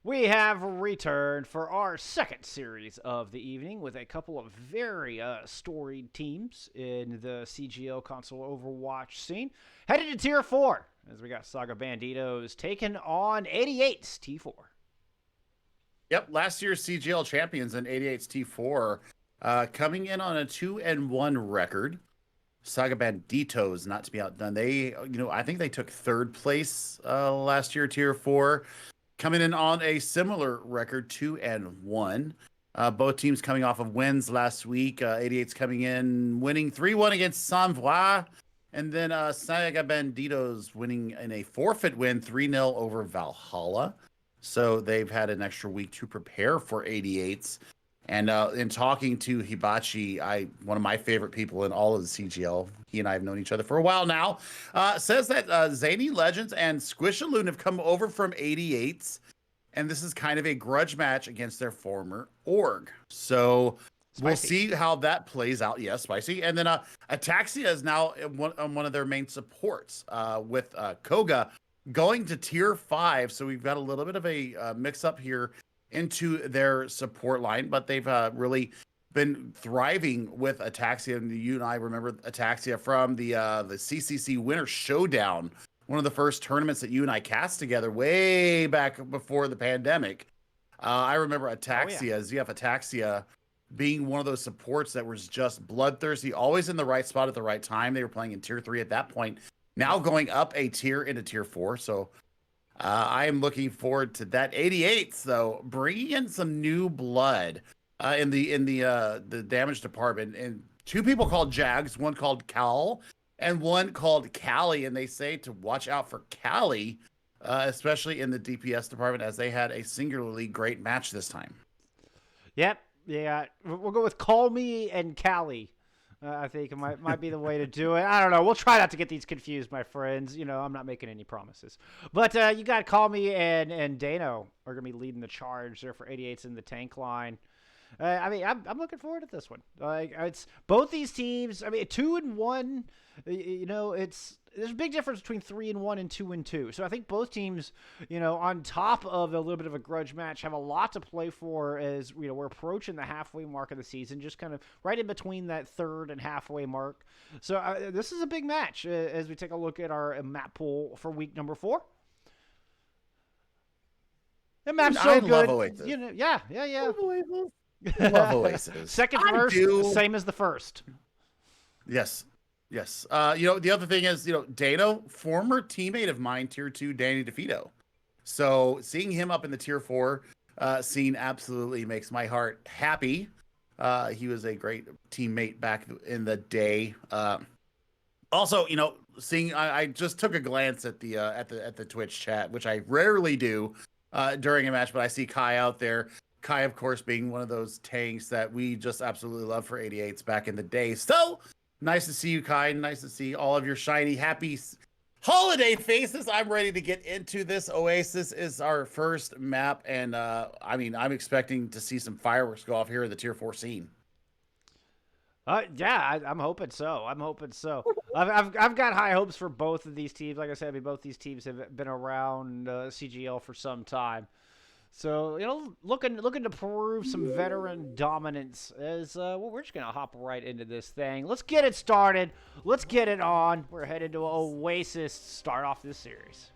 We have returned for our second series of the evening with a couple of very storied teams in the CGL console Overwatch scene. Headed to Tier 4 as we got Saga Banditos taking on 88's T4. Yep, last year's CGL champions in 88's T4 coming in on a 2-1 record. Saga Banditos, not to be outdone. I think they took third place last year, Tier 4. Coming in on a similar record, 2-1. Both teams coming off of wins last week. 88's coming in, winning 3-1 against Sanvoix. And then Saga Banditos winning in a forfeit win, 3-0 over Valhalla. So they've had an extra week to prepare for 88's. And in talking to Hibachi, one of my favorite people in all of the CGL, he and I have known each other for a while now, says that Zany Legends and Squishaloon have come over from 88's, and this is kind of a grudge match against their former org. So we'll see how that plays out. Yes, spicy. And then Ataxia is now one of their main supports with Koga going to Tier 5. So we've got a little bit of a mix-up here into their support line, but they've really been thriving with Ataxia. And you and I remember Ataxia from the CCC Winter Showdown, one of the first tournaments that you and I cast together way back before the pandemic. I remember Ataxia, ZF Ataxia, being one of those supports that was just bloodthirsty, always in the right spot at the right time. They were playing in Tier 3 at that point, now going up a tier into Tier 4. So I am looking forward to that. 88's though, bringing in some new blood in the damage department, and two people called Jags, one called Cal, and one called Callie. And they say to watch out for Callie, especially in the DPS department, as they had a singularly great match this time. Yep, yeah, we'll go with Call Me and Callie. I think it might be the way to do it. I don't know. We'll try not to get these confused, my friends. You know, I'm not making any promises. But you got Call Me and Dano are going to be leading the charge there for 88's in the tank line. I'm looking forward to this one. It's both these teams. 2-1. You know, there's a big difference between 3-1 and 2-2. So I think both teams, on top of a little bit of a grudge match, have a lot to play for as we're approaching the halfway mark of the season, just kind of right in between that third and halfway mark. So this is a big match as we take a look at our map pool for week number 4. The map's so good. Love Oasis. Yeah. Love Oasis. Second verse, same as the first. Yes. The other thing is, Dano, former teammate of mine, Tier 2, Danny DeFito. So seeing him up in the Tier 4 scene absolutely makes my heart happy. He was a great teammate back in the day. Also, seeing I just took a glance at the Twitch chat, which I rarely do during a match, but I see Kai out there. Kai, of course, being one of those tanks that we just absolutely love for 88's back in the day. So nice to see you, Kai. Nice to see all of your shiny, happy holiday faces. I'm ready to get into this. Oasis is our first map, and I'm expecting to see some fireworks go off here in the Tier 4 scene. I'm hoping so. I've got high hopes for both of these teams. Like I said, both these teams have been around CGL for some time. So, looking to prove some veteran dominance as we're just going to hop right into this thing. Let's get it started. Let's get it on. We're headed to Oasis to start off this series.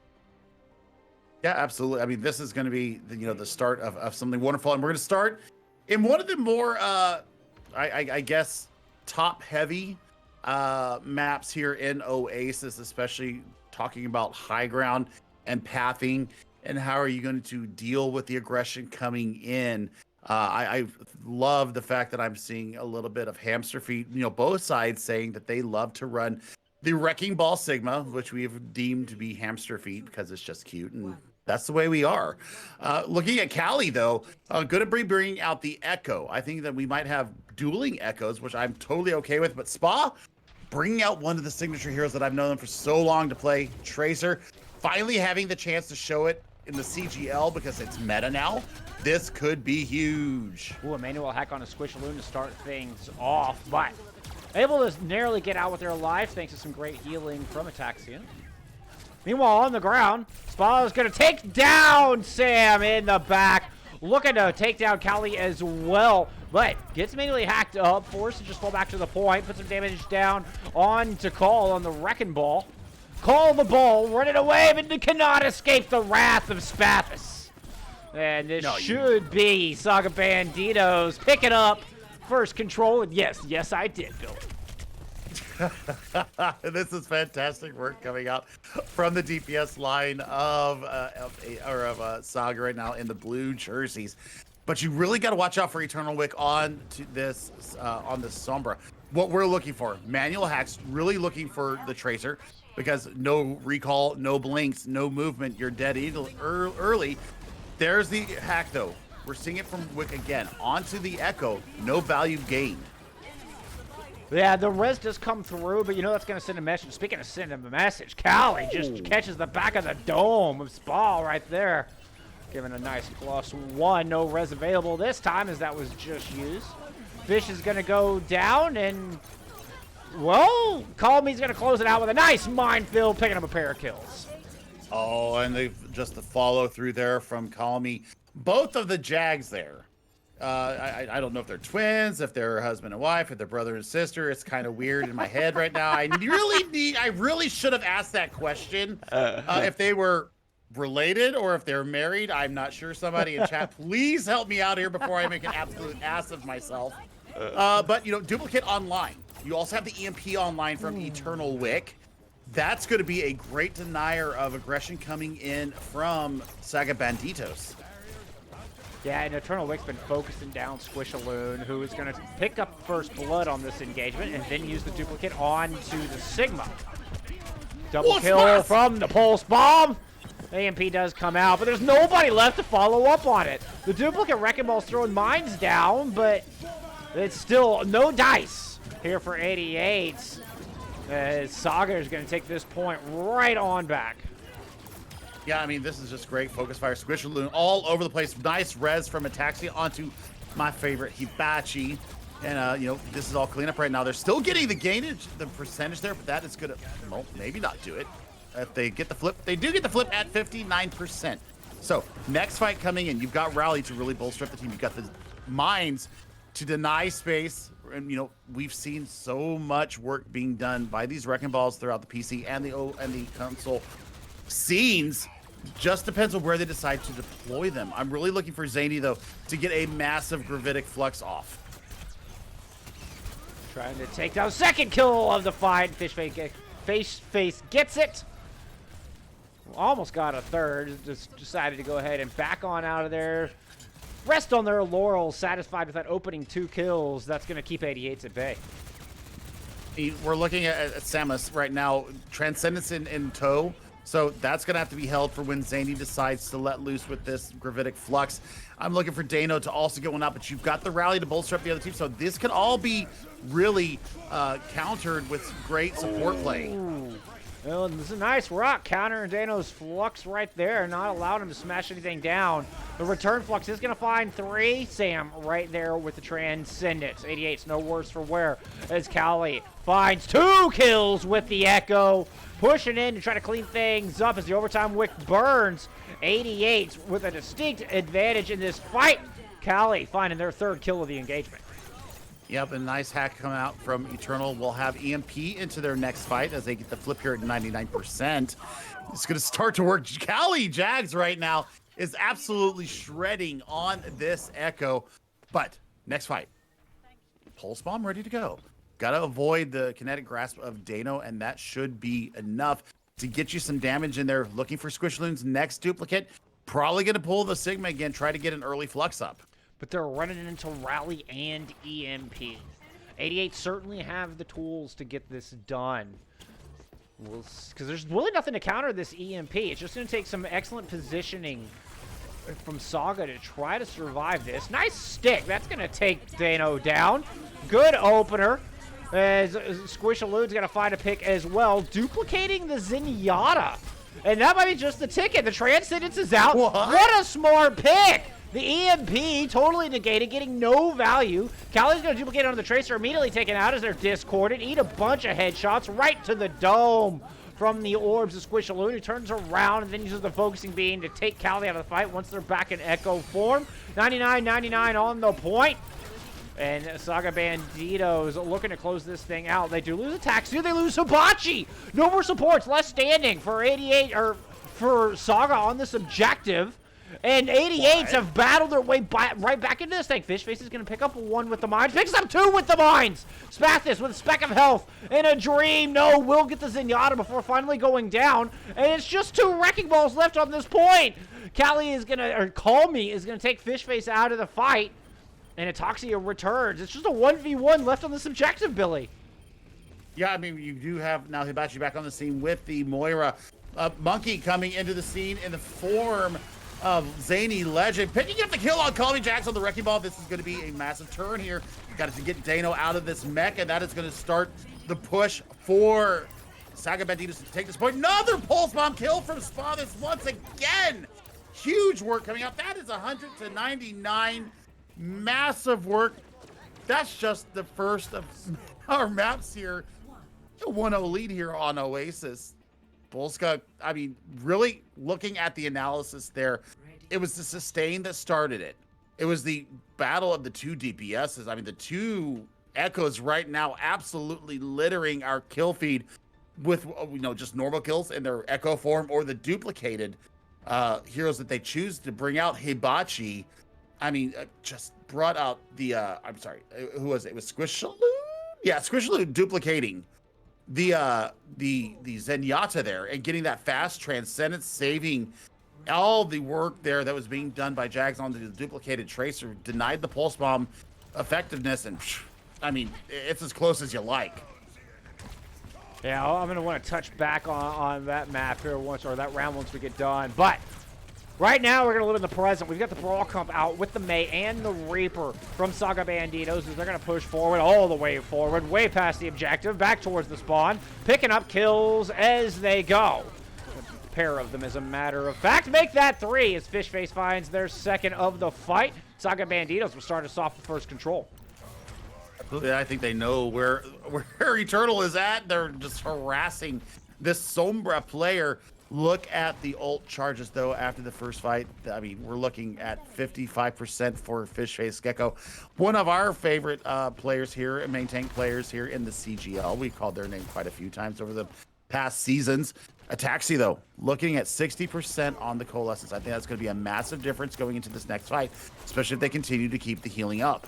Yeah, absolutely. This is going to be the start of something wonderful. And we're going to start in one of the more, I guess, top-heavy maps here in Oasis, especially talking about high ground and pathing. And how are you going to deal with the aggression coming in? I love the fact that I'm seeing a little bit of hamster feet, both sides saying that they love to run the Wrecking Ball Sigma, which we have deemed to be hamster feet because it's just cute. And that's the way we are. Looking at Callie, though, going to be bringing out the Echo. I think that we might have dueling Echoes, which I'm totally okay with. But Spa, bringing out one of the signature heroes that I've known for so long to play, Tracer, finally having the chance to show it in the CGL because it's meta now. This could be huge. Ooh, Emmanuel hack on a Squishaloon to start things off, but able to narrowly get out with their life thanks to some great healing from Ataxia. Meanwhile, on the ground, Spa's going to take down Sam in the back. Looking to take down Callie as well, but gets immediately hacked up, forced to just fall back to the point, put some damage down on to Call on the Wrecking Ball. Call the ball, running away, but cannot escape the wrath of Spathis. And this should be Saga Banditos picking up first control, and yes, I did, Billy. This is fantastic work coming out from the DPS line of Saga right now in the blue jerseys. But you really got to watch out for Eternal Wick on this Sombra. What we're looking for, manual hacks, really looking for the Tracer, because no recall, no blinks, no movement, you're dead early. There's the hack though. We're seeing it from Wick again. Onto the Echo, no value gained. Yeah, the res does come through, but you know that's going to send a message. Speaking of sending a message, Callie just catches the back of the dome of Spa right there. Giving a nice +1. No res available this time as that was just used. Fish is going to go down, and, well, Call Me's going to close it out with a nice minefield, picking up a pair of kills. Oh, and they've just the follow through there from Call Me. Both of the Jags there. I don't know if they're twins, if they're husband and wife, if they're brother and sister. It's kind of weird in my head right now. I really should have asked that question. If they were related or if they're married, I'm not sure. Somebody in chat, please help me out here before I make an absolute ass of myself. But, you know, duplicate online. You also have the EMP online from Eternal Wick. That's going to be a great denier of aggression coming in from Saga Banditos. Yeah, and Eternal Wick's been focusing down Squishaloon, who is going to pick up first blood on this engagement and then use the duplicate onto the Sigma. Double kill from the Pulse Bomb. AMP does come out, but there's nobody left to follow up on it. The duplicate Wrecking Ball's throwing mines down, but it's still no dice here for 88's. As Saga is going to take this point right on back. Yeah, I mean, this is just great. Focus fire, Squishaloon all over the place. Nice res from Ataxia onto my favorite, Hibachi. And, you know, this is all cleanup right now. They're still getting the percentage there, but that is going to, well, maybe not do it. If they get the flip, they do get the flip at 59%. So, next fight coming in, you've got Rally to really bolster up the team. You've got the Mines to deny space. And, you know, we've seen so much work being done by these Wrecking Balls throughout the PC and the console scenes. Just depends on where they decide to deploy them. I'm really looking for Zany, though, to get a massive Gravitic Flux off. Trying to take down second kill of the fight. Face gets it. Almost got a third. Just decided to go ahead and back on out of there. Rest on their laurels, satisfied with that opening 2 kills. That's going to keep 88's at bay. We're looking at Samus right now. Transcendence in tow. So that's going to have to be held for when Zany decides to let loose with this Gravitic Flux. I'm looking for Dano to also get one out, but you've got the Rally to bolster up the other team. So this could all be really countered with great support play. Well, this is a nice rock counter. Dano's Flux right there, not allowed him to smash anything down. The return Flux is going to find 3. Sam right there with the Transcendence. 88's no worse for wear as Callie finds 2 kills with the Echo. Pushing in to try to clean things up as the overtime Wick burns. 88's with a distinct advantage in this fight. Callie finding their 3rd kill of the engagement. Yep, a nice hack coming out from Eternal. Will have EMP into their next fight as they get the flip here at 99%. It's going to start to work. Callie Jags right now is absolutely shredding on this Echo. But next fight, Pulse Bomb ready to go. Got to avoid the kinetic grasp of Dano, and that should be enough to get you some damage in there. Looking for Squishaloon's next duplicate. Probably going to pull the Sigma again, try to get an early Flux up. But they're running into Rally and EMP. 88 certainly have the tools to get this done. Because there's really nothing to counter this EMP. It's just going to take some excellent positioning from Saga to try to survive this. Nice stick. That's going to take Dano down. Good opener. As Squishaloon's going to find a pick as well. Duplicating the Zenyatta. And that might be just the ticket. The Transcendence is out. What a smart pick. The EMP totally negated, getting no value. Callie's going to duplicate onto the Tracer, immediately taken out as they're discorded. Eat a bunch of headshots right to the dome from the orbs of Squishaloo, who turns around and then uses the focusing beam to take Cali out of the fight once they're back in Echo form. 99-99 on the point. And Saga Banditos looking to close this thing out. They do lose attacks. Do they lose Hibachi? No more supports. Less standing for 88 or for Saga on this objective. And 88's have battled their way right back into this thing. Fishface is going to pick up one with the mines. Picks up two with the mines. Spathis with a speck of health. In a dream. No, will get the Zenyatta before finally going down. And it's just two wrecking balls left on this point. Cali is going to, or Call Me is going to take Fishface out of the fight. And Ataxia returns. It's just a 1v1 left on this objective, Billy. Yeah, I mean, you do have now Hibachi back on the scene with the Moira. Monkey coming into the scene in the form of Zany Legend. Picking up the kill on Call Me Jax on the Wrecking Ball. This is going to be a massive turn here. Got to get Dano out of this mech, and that is going to start the push for Saga Banditos to take this point. Another Pulse Bomb kill from Spathis once again. Huge work coming out. That is 100-99. Massive work. That's just the first of our maps here. A 1-0 lead here on Oasis. Bolska, I mean, really looking at the analysis there, it was the sustain that started it. It was the battle of the two DPSs. I mean, the two Echoes right now absolutely littering our kill feed with, just normal kills in their Echo form or the duplicated heroes that they choose to bring out. Hibachi, I mean, just brought out the, I'm sorry, who was it? It was Squishaloo? Yeah, Squishaloo duplicating the Zenyatta there and getting that fast transcendence, saving all the work there that was being done by Jags on the duplicated Tracer, denied the Pulse Bomb effectiveness, and I mean, it's as close as you like. Yeah, I'm going to want to touch back on that map here once, or that round once we get done, but right now, we're going to live in the present. We've got the Brawl Comp out with the Mei and the Reaper from Saga Banditos as they're going to push forward, all the way forward, way past the objective, back towards the spawn, picking up kills as they go. A pair of them, as a matter of fact, make that 3 as Fishface finds their second of the fight. Saga Banditos will start us off with first control. Absolutely, I think they know where Eternal is at. They're just harassing this Sombra player. Look at the ult charges, though, after the first fight. I mean, we're looking at 55% for Fishface Gecko. One of our favorite players here, main tank players here in the CGL. We called their name quite a few times over the past seasons. Ataxi, though, looking at 60% on the Coalescence. I think that's going to be a massive difference going into this next fight, especially if they continue to keep the healing up.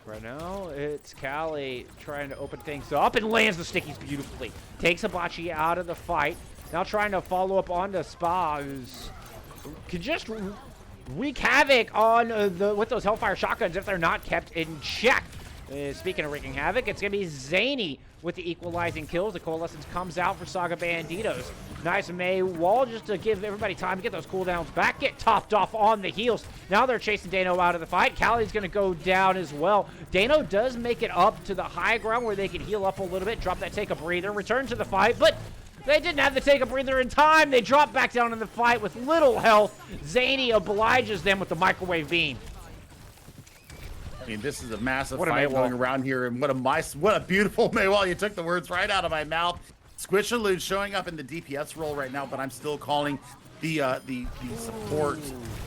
Right now, it's Cali trying to open things up and lands the stickies beautifully. Takes Hibachi out of the fight. Now trying to follow up onto Spa, who's can just wreak havoc on with those Hellfire shotguns if they're not kept in check. Speaking of wreaking havoc, it's going to be Zany with the equalizing kills. The Coalescence comes out for Saga Banditos. Nice Mei wall just to give everybody time to get those cooldowns back, get topped off on the heals. Now they're chasing Dano out of the fight. Cali's going to go down as well. Dano does make it up to the high ground where they can heal up a little bit, drop that take a breather, return to the fight, but they didn't have to take a breather in time. They drop back down in the fight with little health. Zany obliges them with the microwave beam. I mean, this is a massive fight going around here, and what a beautiful Maywall. You took the words right out of my mouth. Squishaloo showing up in the DPS role right now, but I'm still calling the support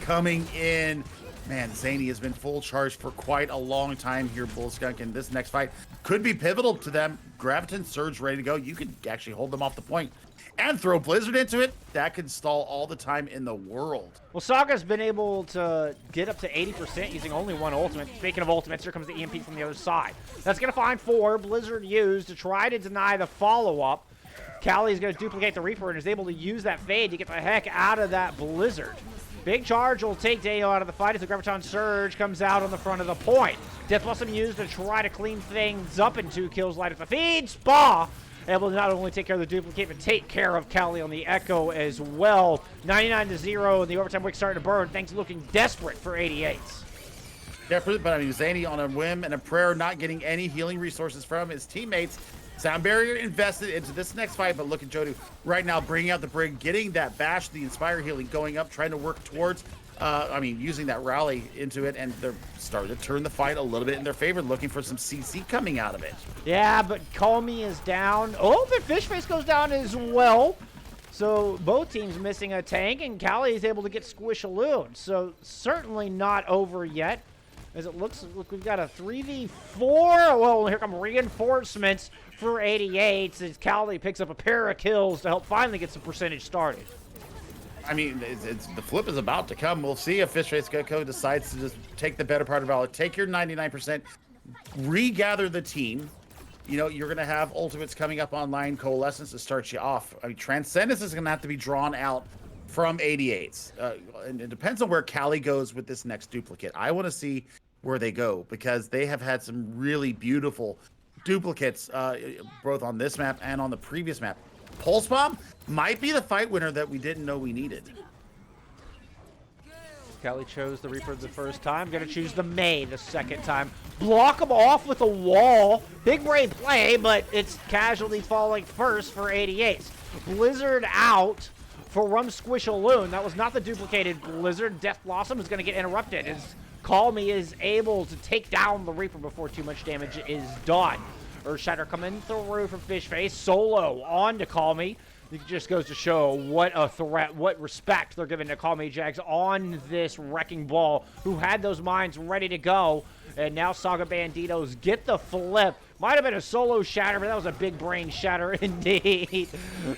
coming in. Man, Zany has been full charge for quite a long time here, Bullskunk, and this next fight could be pivotal to them. Graviton Surge ready to go. You could actually hold them off the point and throw Blizzard into it. That could stall all the time in the world. Well, Saga's been able to get up to 80% using only one ultimate. Speaking of ultimates, here comes the EMP from the other side. That's going to find 4. Blizzard used to try to deny the follow-up. Cali's going to duplicate the Reaper and is able to use that fade to get the heck out of that Blizzard. Big charge will take Dano out of the fight as the Graviton Surge comes out on the front of the point. Death Blossom used to try to clean things up in 2 kills, light up the feed. Spa able to not only take care of the duplicate, but take care of Cali on the Echo as well. 99-0, and the overtime wick starting to burn. Things looking desperate for 88's. Desperate, but I mean, Zany on a whim and a prayer, not getting any healing resources from his teammates. Sound Barrier invested into this next fight, but look at Jodu right now bringing out the Brig, getting that bash, the Inspire healing going up, trying to work towards I mean, using that rally into it, and they're starting to turn the fight a little bit in their favor, looking for some CC coming out of it. Yeah, but Call Me is down. Oh, but Fishface goes down as well. So both teams missing a tank, and Callie is able to get Squishaloon. So certainly not over yet, as it looks like we've got a 3v4. Well, here come reinforcements for 88's as Callie picks up a pair of kills to help finally get some percentage started. I mean, the flip is about to come. We'll see if Fishface Gecko decides to just take the better part of Valor, take your 99%, regather the team. You know, you're going to have Ultimates coming up online, Coalescence to start you off. I mean, Transcendence is going to have to be drawn out from 88's. And it depends on where Cali goes with this next duplicate. I want to see where they go because they have had some really beautiful duplicates, both on this map and on the previous map. Pulse Bomb might be the fight winner that we didn't know we needed. Kelly chose the Reaper the first time. Gonna choose the May the second time. Block him off with a wall. Big brave play, but it's casualty falling first for 88's. Blizzard out for Rum Squishaloon. That was not the duplicated Blizzard. Death Blossom is gonna get interrupted as Call Me is able to take down the Reaper before too much damage is done. Earthshatter coming through for Fishface. Solo on to Call Me. It just goes to show what a threat, what respect they're giving to Call Me Jags on this Wrecking Ball, who had those mines ready to go. And now Saga Banditos get the flip. Might have been a solo shatter, but that was a big brain shatter indeed.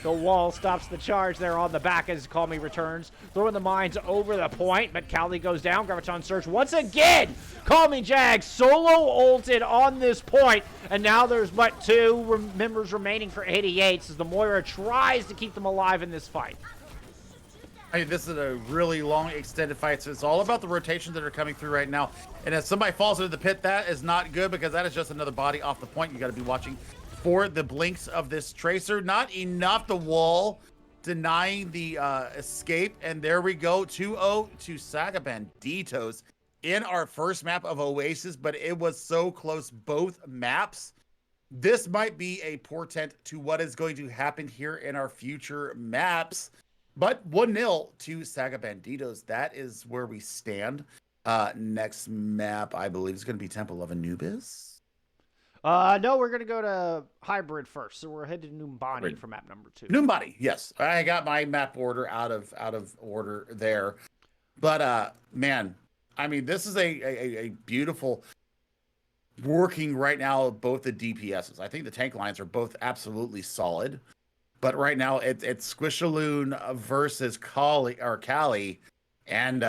The wall stops the charge there on the back as Call Me returns. Throwing the mines over the point, but Cali goes down. Graviton Surge once again. Call Me Jags solo ulted on this point. And now there's but two members remaining for 88's as the Moira tries to keep them alive in this fight. I mean, this is a really long, extended fight, so it's all about the rotations that are coming through right now. And if somebody falls into the pit, that is not good because that is just another body off the point. You got to be watching for the blinks of this Tracer. Not enough. The wall denying the escape. And there we go. 2-0 to Saga Banditos in our first map of Oasis, but it was so close both maps. This might be a portent to what is going to happen here in our future maps. But 1-0 to Saga Banditos. That is where we stand. Next map, I believe, is going to be Temple of Anubis. No, we're going to go to Hybrid first. So we're headed to Numbani for map number 2. Numbani, yes. I got my map order out of order there. But, man, I mean, this is a beautiful working right now of both the DPSs. I think the tank lines are both absolutely solid. But right now, it's Squishaloon versus Callie, and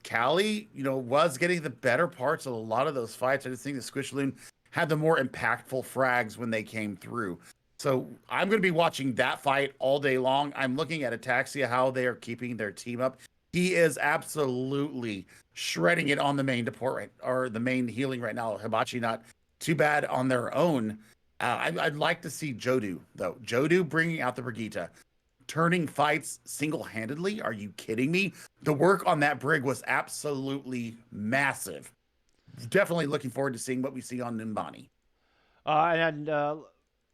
Callie, you know, was getting the better parts of a lot of those fights. I just think that Squishaloon had the more impactful frags when they came through. So I'm going to be watching that fight all day long. I'm looking at Ataxia, how they are keeping their team up. He is absolutely shredding it on the main department, or the main healing right now. Hibachi not too bad on their own. I'd like to see Jodu, though. Jodu bringing out the Brigitte, turning fights single-handedly. Are you kidding me? The work on that brig was absolutely massive. Definitely looking forward to seeing what we see on Numbani.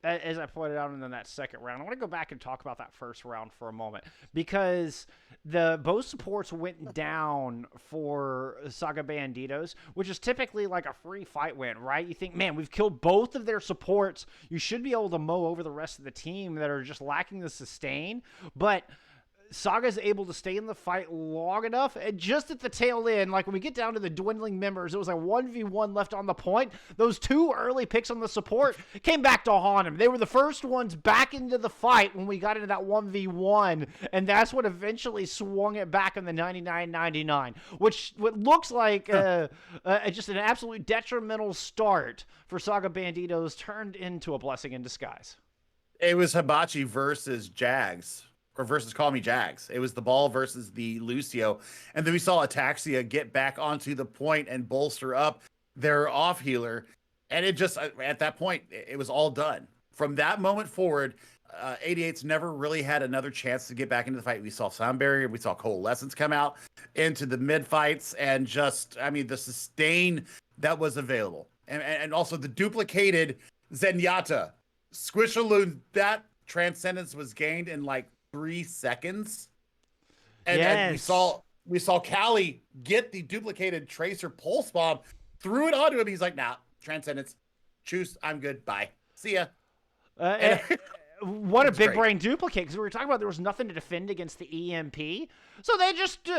As I pointed out in that second round, I want to go back and talk about that first round for a moment because both supports went down for Saga Banditos, which is typically like a free fight win, right? You think, man, we've killed both of their supports. You should be able to mow over the rest of the team that are just lacking the sustain, but Saga's able to stay in the fight long enough, and just at the tail end, like when we get down to the dwindling members, it was a 1v1 left on the point. Those two early picks on the support came back to haunt him. They were the first ones back into the fight when we got into that 1v1, and that's what eventually swung it back in the 99-99, which what looks like just an absolute detrimental start for Saga Banditos turned into a blessing in disguise. It was Hibachi versus Jags. Or versus Call Me Jags. It was the ball versus the Lucio. And then we saw Ataxia get back onto the point and bolster up their off healer. And it just, at that point, it was all done. From that moment forward, 88's never really had another chance to get back into the fight. We saw Sound Barrier, we saw Coalescence come out into the mid fights, and just, I mean, the sustain that was available. And also the duplicated Zenyatta. Squishaloon, that Transcendence was gained in like 3 seconds. And, yes. and We saw Callie get the duplicated Tracer Pulse Bomb, threw it onto him. He's like, nah, Transcendence. Choose. I'm good. Bye. See ya. What a big brain duplicate, because we were talking about there was nothing to defend against the EMP. So they just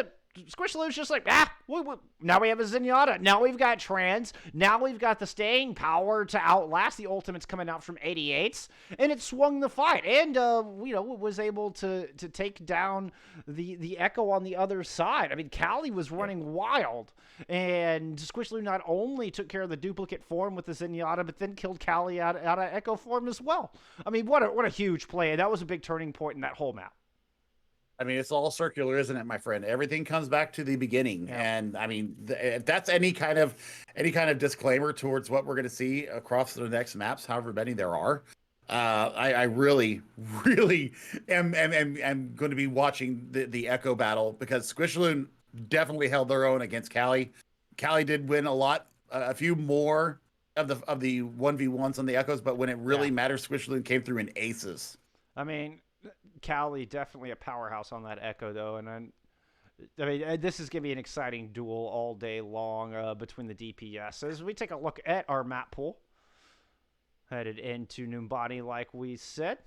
Squishaloo's just like, now we have a Zenyatta. Now we've got Trans. Now we've got the staying power to outlast the ultimates coming out from 88's. And it swung the fight. And, was able to take down the Echo on the other side. I mean, Callie was running wild. And Squishaloo not only took care of the duplicate form with the Zenyatta, but then killed Callie out of Echo form as well. I mean, what a huge play. That was a big turning point in that whole map. I mean, it's all circular, isn't it, my friend? Everything comes back to the beginning. Yeah. And I mean, if that's any kind of disclaimer towards what we're going to see across the next maps, however many there are, I really am going to be watching the Echo battle, because Squishaloo definitely held their own against Callie. Callie did win a few more of the 1v1s on the Echoes, but when it really mattered, Squishaloo came through in aces. I mean, Callie definitely a powerhouse on that Echo, though, and I mean, this is going to be an exciting duel all day long between the DPS. As we take a look at our map pool, headed into Numbani, like we said,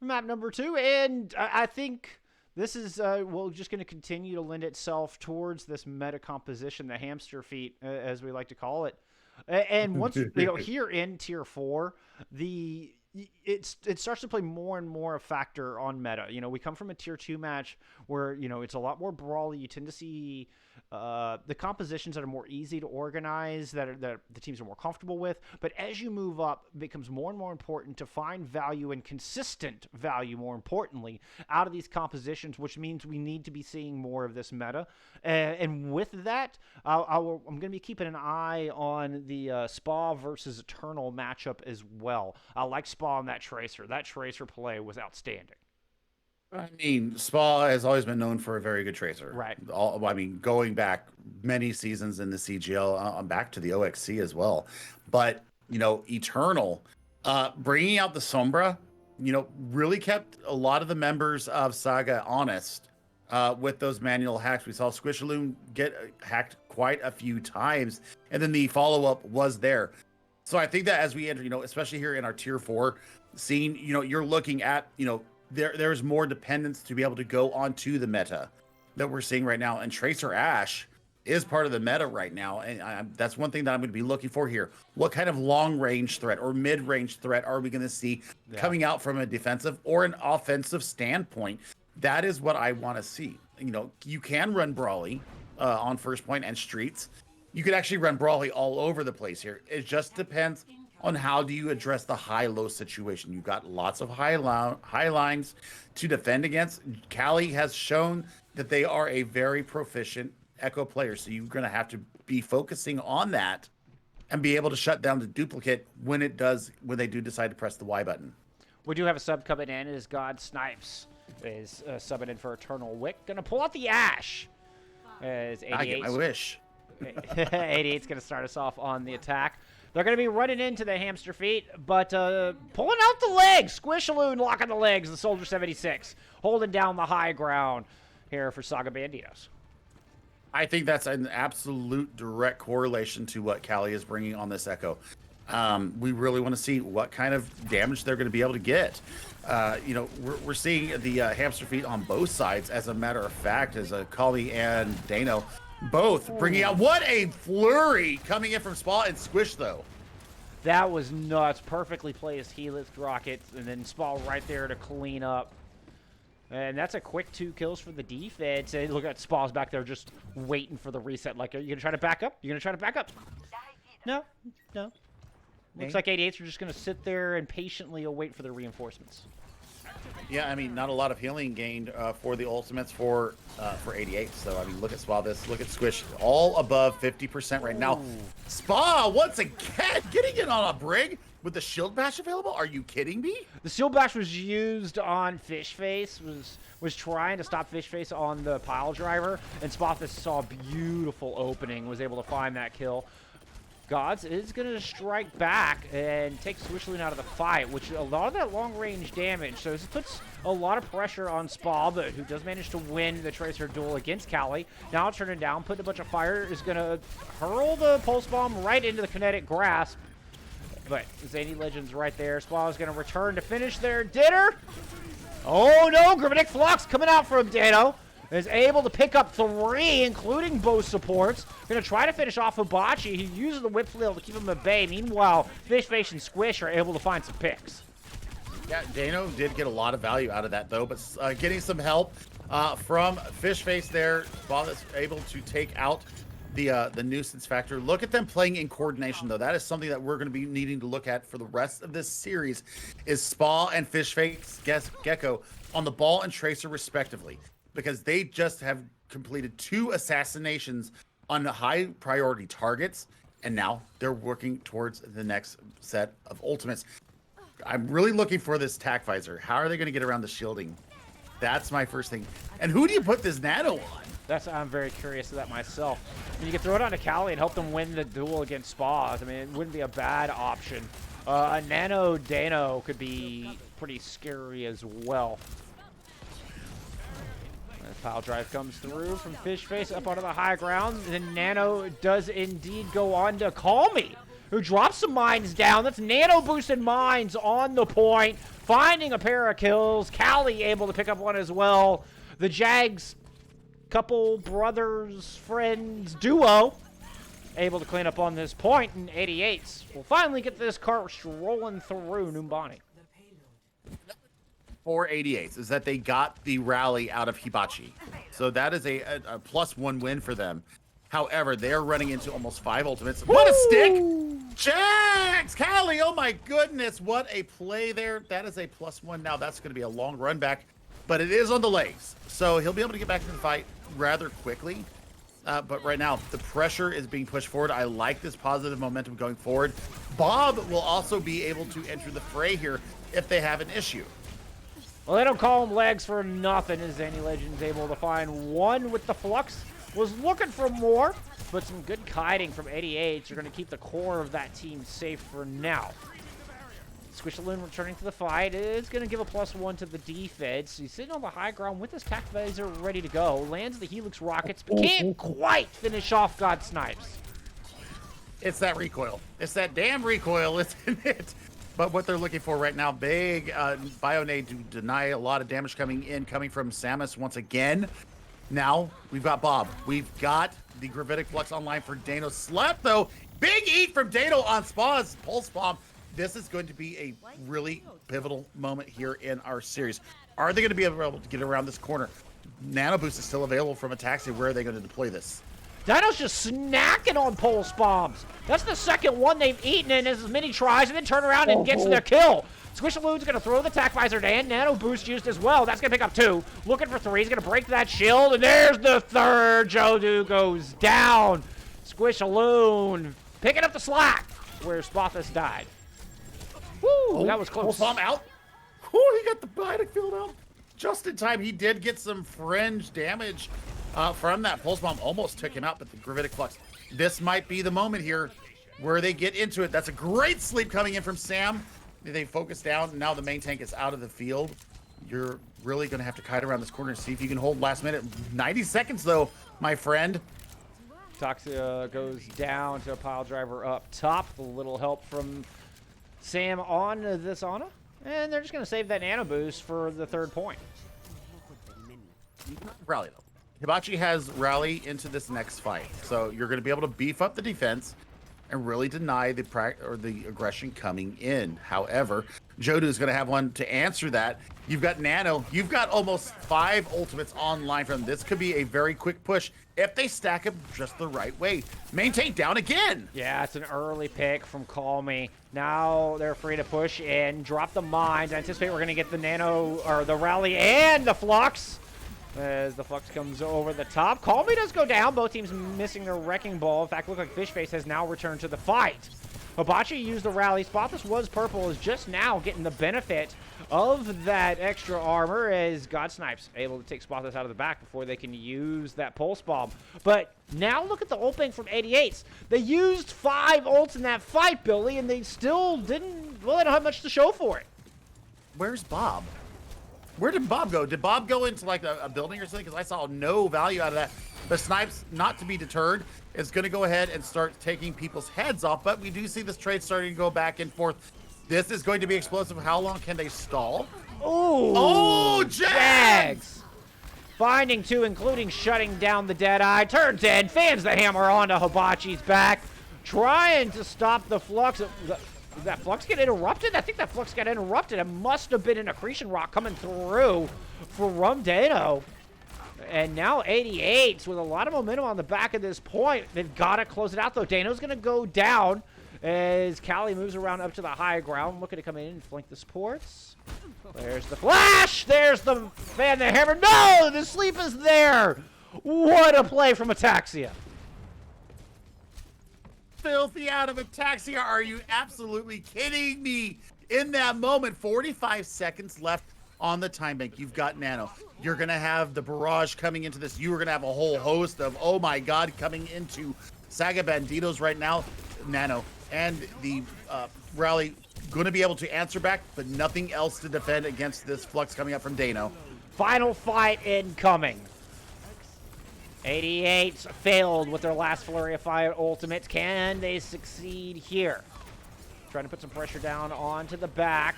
map number 2, and I think this is just going to continue to lend itself towards this meta composition, the hamster feet, as we like to call it. And once here in Tier 4, it starts to play more and more a factor on meta. We come from a Tier 2 match where, it's a lot more brawly. You tend to see the compositions that are more easy to organize, that the teams are more comfortable with. But as you move up, it becomes more and more important to find value, and consistent value, more importantly, out of these compositions, which means we need to be seeing more of this meta. And with that, I'm going to be keeping an eye on the Spa versus Eternal matchup as well. I like Spa on that Tracer. That Tracer play was outstanding. I mean, Spa has always been known for a very good Tracer. Right. Going back many seasons in the CGL, back to the OXC as well. But, Eternal, bringing out the Sombra, really kept a lot of the members of Saga honest with those manual hacks. We saw Squishaloo get hacked quite a few times, and then the follow-up was there. So I think that as we enter, especially here in our Tier 4 scene, you're looking at, there's more dependence to be able to go onto the meta that we're seeing right now. And Tracer Ash is part of the meta right now. And that's one thing that I'm going to be looking for here. What kind of long-range threat or mid-range threat are we going to see coming out from a defensive or an offensive standpoint? That is what I want to see. You can run Brawly on first point and streets. You could actually run Brawly all over the place here. It just depends on how do you address the high-low situation. You've got lots of high lines to defend against. Callie has shown that they are a very proficient Echo player, so you're going to have to be focusing on that and be able to shut down the duplicate when they do decide to press the Y button. We do have a sub coming in as God Snipes is subbing in for Eternal Wick. Going to pull out the Ash as 88. I wish. 88's going to start us off on the attack. They're going to be running into the hamster feet, but pulling out the legs. Squishaloo locking the legs. The Soldier 76 holding down the high ground here for Saga Banditos. I think that's an absolute direct correlation to what Callie is bringing on this Echo. We really want to see what kind of damage they're going to be able to get. We're seeing the hamster feet on both sides. As a matter of fact, as Callie and Dano both bringing out. What a flurry coming in from Spa and Squish, though. That was nuts. Perfectly placed Helix rockets, and then Spa right there to clean up. And that's a quick 2 kills for the defense. And look at Spa's back there just waiting for the reset. Like, are you going to try to back up? You're going to try to back up? No. Looks like 88's are just going to sit there and patiently await for the reinforcements. Yeah, I mean, not a lot of healing gained for the ultimates for 88. So, I mean, look at Spa this. Look at Squish. All above 50% right now. Spa, once again, getting in on a brig with the shield bash available. Are you kidding me? The shield bash was used on Fishface. Was trying to stop Fishface on the pile driver. And Spa saw a beautiful opening. Was able to find that kill. Gods is going to strike back and take Swishloon out of the fight, which a lot of that long-range damage. So this puts a lot of pressure on Spa, but who does manage to win the Tracer duel against Callie. Now turning down, putting a bunch of fire, is going to hurl the Pulse Bomb right into the kinetic grasp. But Zany Legend's right there. Spa is going to return to finish their dinner. Oh no, Gravitic Flux coming out from Dano. Is able to pick up 3, including both supports. Going to try to finish off Hibachi. He uses the Whip Flail to keep him at bay. Meanwhile, Fish Face and Squish are able to find some picks. Yeah, Dano did get a lot of value out of that, though, but getting some help from Fish Face there. Bob is able to take out the nuisance factor. Look at them playing in coordination, though. That is something that we're going to be needing to look at for the rest of this series, is Spa and Fish Face Gecko on the ball and Tracer, respectively. Because they just have completed 2 assassinations on high priority targets, and now they're working towards the next set of ultimates. I'm really looking for this tack visor. How are they going to get around the shielding? That's my first thing. And who do you put this nano on? I'm very curious of that myself. I mean, you can throw it onto Callie and help them win the duel against Spas. I mean, it wouldn't be a bad option. A Nano Dano could be pretty scary as well. Pile drive comes through from Fish Face up onto the high ground. And Nano does indeed go on to Call Me, who drops some mines down. That's Nano boosted mines on the point, finding a pair of kills. Callie able to pick up one as well. The Jags, couple brothers, friends, duo, able to clean up on this point. And 88's will finally get this cart rolling through Numbani. For 88's is that they got the rally out of Hibachi. So that is a +1 win for them. However, they're running into almost 5 ultimates. What a stick! Jags! Callie, oh my goodness, what a play there. That is a +1. Now that's going to be a long run back, but it is on the legs. So he'll be able to get back into the fight rather quickly. But right now, the pressure is being pushed forward. I like this positive momentum going forward. Bob will also be able to enter the fray here if they have an issue. Well, they don't call him legs for nothing, as Zany Legend's able to find 1 with the Flux. Was looking for more, but some good kiting from 88's are going to keep the core of that team safe for now. Squishaloon returning to the fight is going to give a +1 to the defense. He's sitting on the high ground with his tac visor ready to go. Lands the Helix rockets, but can't quite finish off God Snipes. It's that recoil. It's that damn recoil, isn't it? But what they're looking for right now, big Bionade to deny a lot of damage coming from Samus once again. Now, we've got Bob. We've got the Gravitic Flux online for Dano. Slap, though. Big eat from Dano on Spa's Pulse Bomb. This is going to be a really pivotal moment here in our series. Are they going to be able to get around this corner? Nano Boost is still available from a taxi. Where are they going to deploy this? Dino's just snacking on Pulse Bombs. That's the second one they've eaten in as many tries, and then turn around and gets their kill. Squishaloon's going to throw the tac visor down. Nano Boost used as well. That's going to pick up 2. Looking for 3. He's going to break that shield, and there's the 3rd. Jodu goes down. Squishaloon picking up the slack where Spothus died. Woo, that was close. Pulse Bomb out. Woo, he got the Bionic field out just in time. He did get some fringe damage from that. Pulse Bomb almost took him out, but the Gravitic Flux. This might be the moment here where they get into it. That's a great sleep coming in from Sam. They focus down, and now the main tank is out of the field. You're really going to have to kite around this corner and see if you can hold last minute. 90 seconds, though, my friend. Toxia goes down to a pile driver up top. A little help from Sam on this Ana. And they're just going to save that nano boost for the 3rd point. Rally, though. Hibachi has rally into this next fight. So you're going to be able to beef up the defense and really deny the aggression coming in. However, Jodu is going to have one to answer that. You've got Nano. You've got almost 5 ultimates online from them. This could be a very quick push if they stack them just the right way. Maintain down again. Yeah, it's an early pick from Call Me. Now they're free to push and drop the mines. I anticipate we're going to get the Nano, or the rally and the Flux. As the Flux comes over the top. Call Me does go down. Both teams missing their Wrecking Ball. In fact, look like Fishface has now returned to the fight. Hibachi used the rally. Spotless was purple, is just now getting the benefit of that extra armor as God Snipes able to take Spotless out of the back before they can use that pulse bomb. But now look at the ulting from 88's. They used 5 ults in that fight, Billy, and they still didn't, well, they don't have much to show for it. Where's Bob? Where did Bob go? Did Bob go into like a building or something? Because I saw no value out of that. But Snipes, not to be deterred, is going to go ahead and start taking people's heads off. But we do see this trade starting to go back and forth. This is going to be explosive. How long can they stall? Ooh. Oh, Jags! Finding 2, including shutting down the Deadeye. Turns in, fans the hammer onto Hibachi's back. Trying to stop the Flux. Did that Flux get interrupted? I think that Flux got interrupted. It must have been an accretion rock coming through from Dano. And now 88's with a lot of momentum on the back of this point. They've got to close it out, though. Dano's going to go down as Callie moves around up to the high ground, looking to come in and flank the supports. There's the flash. There's the fan, the hammer. No, the sleep is there. What a play from Ataxia. Filthy out of Ataxia. Are you absolutely kidding me? In that moment, 45 seconds left on the time bank. You've got Nano. You're going to have the barrage coming into this. You are going to have a whole host of, oh my God, coming into Saga Banditos right now. Nano and the rally going to be able to answer back, but nothing else to defend against this Flux coming up from Dano. Final fight incoming. 88's failed with their last flurry of fire ultimates. Can they succeed here? Trying to put some pressure down onto the back.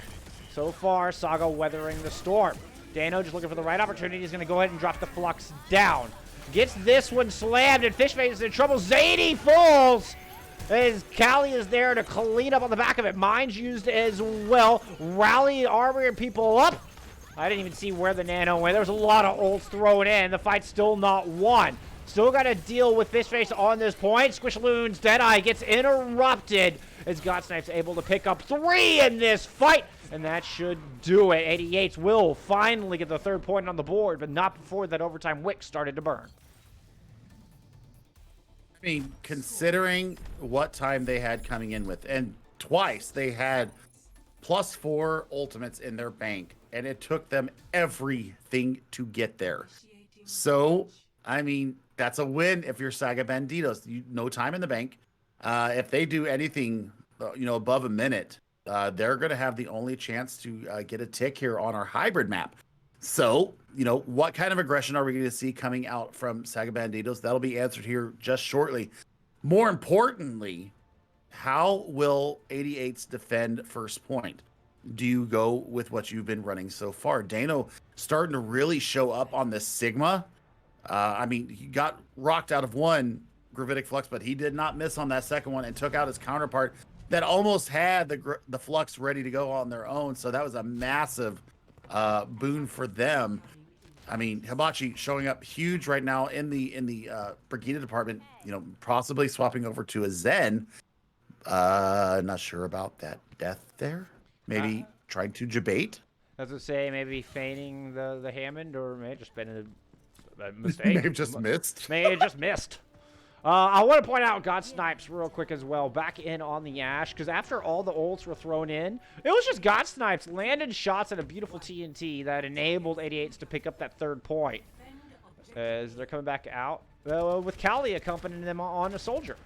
So far, Saga weathering the storm. Dano just looking for the right opportunity. He's going to go ahead and drop the Flux down. Gets this one slammed, and Fishface is in trouble. Zadie falls as Callie is there to clean up on the back of it. Mine's used as well. Rally armoring people up. I didn't even see where the Nano went. There was a lot of ults thrown in. The fight's still not won. Still got to deal with Fishface on this point. Squishaloon's Deadeye gets interrupted as Godsnipe's able to pick up 3 in this fight. And that should do it. 88's will finally get the 3rd point on the board, but not before that overtime wick started to burn. I mean, considering what time they had coming in with, and twice they had +4 ultimates in their bank, and it took them everything to get there. So, I mean, that's a win if you're Saga Banditos. No time in the bank. If they do anything, above a minute, they're going to have the only chance to get a tick here on our hybrid map. So, what kind of aggression are we going to see coming out from Saga Banditos? That'll be answered here just shortly. More importantly, how will 88's defend first point? Do you go with what you've been running so far? Dano starting to really show up on the Sigma. I mean, he got rocked out of one Gravitic Flux, but he did not miss on that second one and took out his counterpart that almost had the Flux ready to go on their own. So that was a massive boon for them. I mean, Hibachi showing up huge right now in the Brigida department, possibly swapping over to a Zen. Not sure about that death there. Maybe trying to debate. As I say, maybe feigning the Hammond, or may have just been a mistake. May have just missed. May have just missed. I want to point out God Snipes real quick as well, back in on the Ash, because after all the ults were thrown in, it was just God Snipes landed shots at a beautiful TNT that enabled 88's to pick up that 3rd point. As they're coming back out, with Callie accompanying them on a soldier.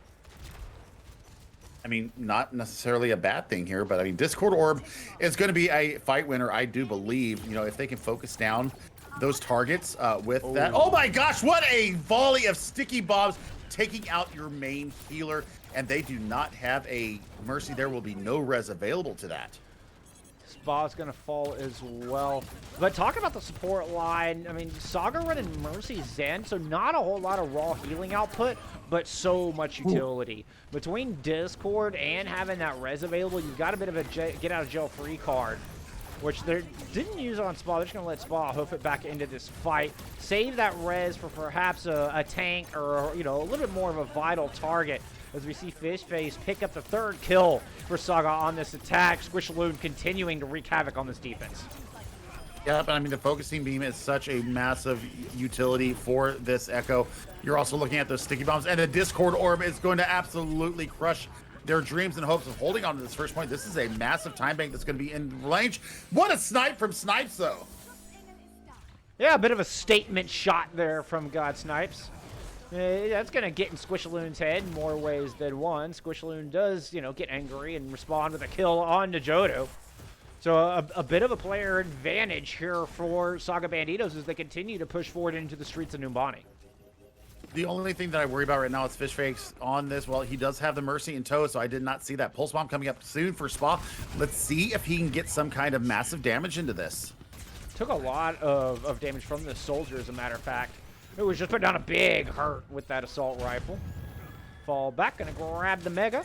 I mean, not necessarily a bad thing here, but I mean, Discord Orb is going to be a fight winner, I do believe. If they can focus down those targets with that. Oh my gosh, what a volley of sticky bombs taking out your main healer, and they do not have a Mercy. There will be no res available to that. Spa's going to fall as well. But talking about the support line, I mean, Saga running Mercy Zen, so not a whole lot of raw healing output, but so much utility. Ooh. Between Discord and having that res available, you've got a bit of a get out of jail free card, which they didn't use on Spa. They're just going to let Spa hoof it back into this fight. Save that res for perhaps a tank or, a little bit more of a vital target. As we see Fishface pick up the 3rd kill for Saga on this attack. Squishaloon continuing to wreak havoc on this defense. Yeah, but I mean, the focusing beam is such a massive utility for this Echo. You're also looking at those sticky bombs, and the Discord Orb is going to absolutely crush their dreams and hopes of holding on to this first point. This is a massive time bank that's going to be in range. What a snipe from Snipes, though. Yeah, a bit of a statement shot there from God Snipes. That's going to get in Squishaloon's head in more ways than one. Squishaloon does, you know, get angry and respond with a kill on to Jodo. So a bit of a player advantage here for Saga Banditos as they continue to push forward into the streets of Numbani. The only thing that I worry about right now is Fish Fakes on this. Well, he does have the Mercy in tow, so I did not see that Pulse Bomb coming up soon for Spa. Let's see if he can get some kind of massive damage into this. Took a lot of damage from the soldier, as a matter of fact. It was just put down a big hurt with that assault rifle. Fall back, gonna grab the Mega.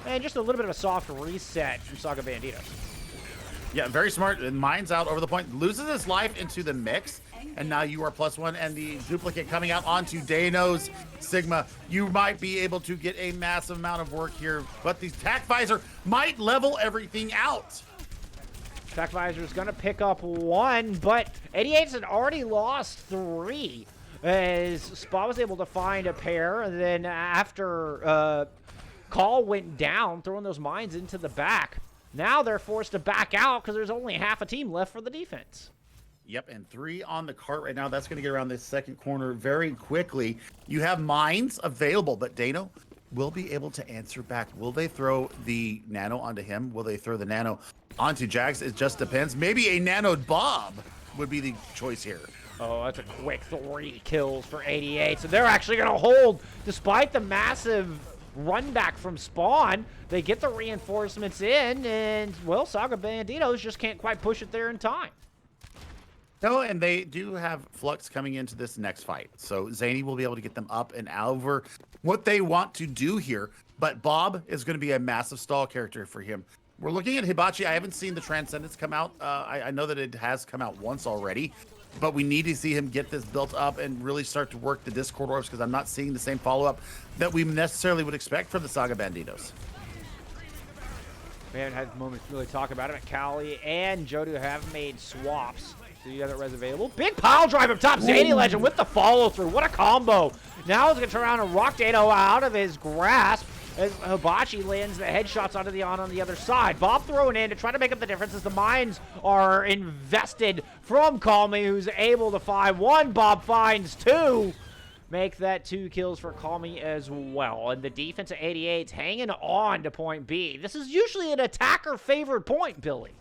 And just a little bit of a soft reset from Saga Banditos. Yeah, very smart. And mine's out over the point. Loses his life into the mix. And now you are +1. And the duplicate coming out onto Dano's Sigma. You might be able to get a massive amount of work here. But the Tac Visor might level everything out. Tac Visor is going to pick up 1, but 88's had already lost 3 as Spa was able to find a pair. And then after Call went down, throwing those mines into the back, now they're forced to back out because there's only half a team left for the defense. Yep, and 3 on the cart right now. That's going to get around this second corner very quickly. You have mines available, but Dano will be able to answer back. Will they throw the nano onto him? Will they throw the nano onto Jax? It just depends. Maybe a nanoed Bob would be the choice here. Oh, that's a quick 3 kills for 88. So they're actually going to hold, despite the massive run back from Spawn. They get the reinforcements in, and, well, Saga Banditos just can't quite push it there in time. No, and they do have Flux coming into this next fight. So Zany will be able to get them up and over what they want to do here. But Bob is going to be a massive stall character for him. We're looking at Hibachi. I haven't seen the Transcendence come out. I know that it has come out once already. But we need to see him get this built up and really start to work the Discord orbs, because I'm not seeing the same follow-up that we necessarily would expect from the Saga Banditos. We haven't had moments to really talk about it. Callie and Jodu have made swaps. So you have that res available. Big pile drive up top. Zany Legend with the follow through. What a combo. Now he's going to turn around and rock Dano out of his grasp as Hibachi lands the headshots onto the on the other side. Bob throwing in to try to make up the difference as the mines are invested from Call Me, who's able to find 1. Bob finds 2. Make that 2 kills for Call Me as well. And the defense of 88's hanging on to point B. This is usually an attacker-favored point, Billy.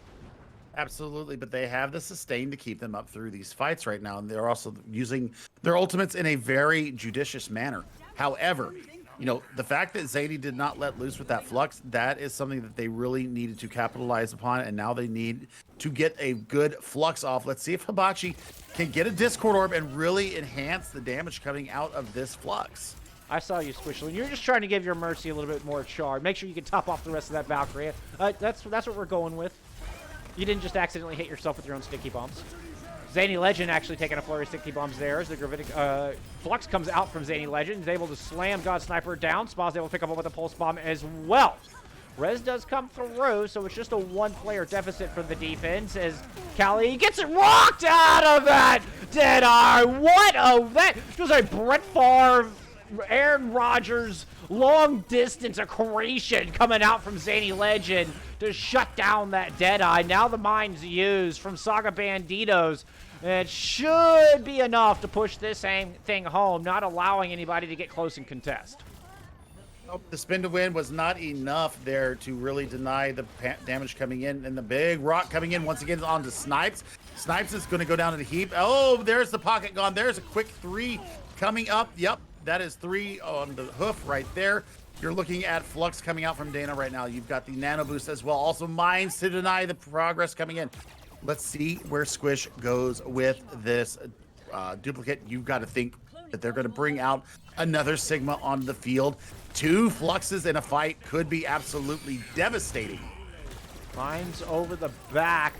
Absolutely, but they have the sustain to keep them up through these fights right now, and they're also using their ultimates in a very judicious manner. However, you know, the fact that Zadie did not let loose with that Flux, that is something that they really needed to capitalize upon, and now they need to get a good Flux off. Let's see if Hibachi can get a Discord Orb and really enhance the damage coming out of this Flux. I saw you, Squishly. You're just trying to give your Mercy a little bit more charge. Make sure you can top off the rest of that Valkyrie. That's what we're going with. You didn't just accidentally hit yourself with your own sticky bombs. Zany Legend actually taking a flurry of sticky bombs there as the Gravitic Flux comes out from Zany Legend. He's able to slam God Sniper down. Spa's able to pick up with a Pulse Bomb as well. Res does come through, so it's just a 1-player deficit for the defense as Callie gets it rocked out of that Deadeye. That was a Brett Favre, Aaron Rodgers long distance creation coming out from Zany Legend to shut down that Deadeye. Now the mine's used from Saga Banditos. It should be enough to push this thing home, not allowing anybody to get close and contest. Nope, the spin to win was not enough there to really deny the damage coming in, and the big rock coming in once again onto Snipes. Snipes is going to go down in a heap. Oh, there's the pocket gone. There's a quick 3 coming up. Yep, that is 3 on the hoof right there. You're looking at Flux coming out from Dana right now. You've got the Nano Boost as well. Also mines to deny the progress coming in. Let's see where Squish goes with this duplicate. You've got to think that they're going to bring out another Sigma on the field. 2 Fluxes in a fight could be absolutely devastating. Mines over the back.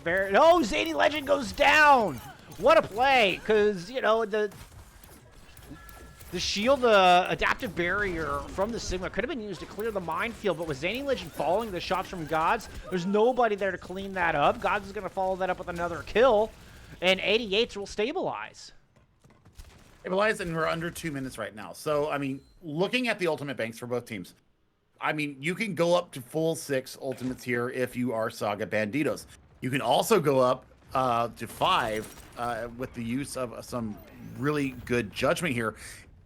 Oh, Zany Legend goes down. What a play, because, you know, the shield, the adaptive barrier from the Sigma could have been used to clear the minefield, but with Zany Legend following the shots from Gods, there's nobody there to clean that up. Gods is going to follow that up with another kill, and 88's will stabilize. Stabilize, and we're under 2 minutes right now. So, I mean, looking at the ultimate banks for both teams, I mean, you can go up to full 6 ultimates here if you are Saga Banditos. You can also go up to 5 with the use of some really good judgment here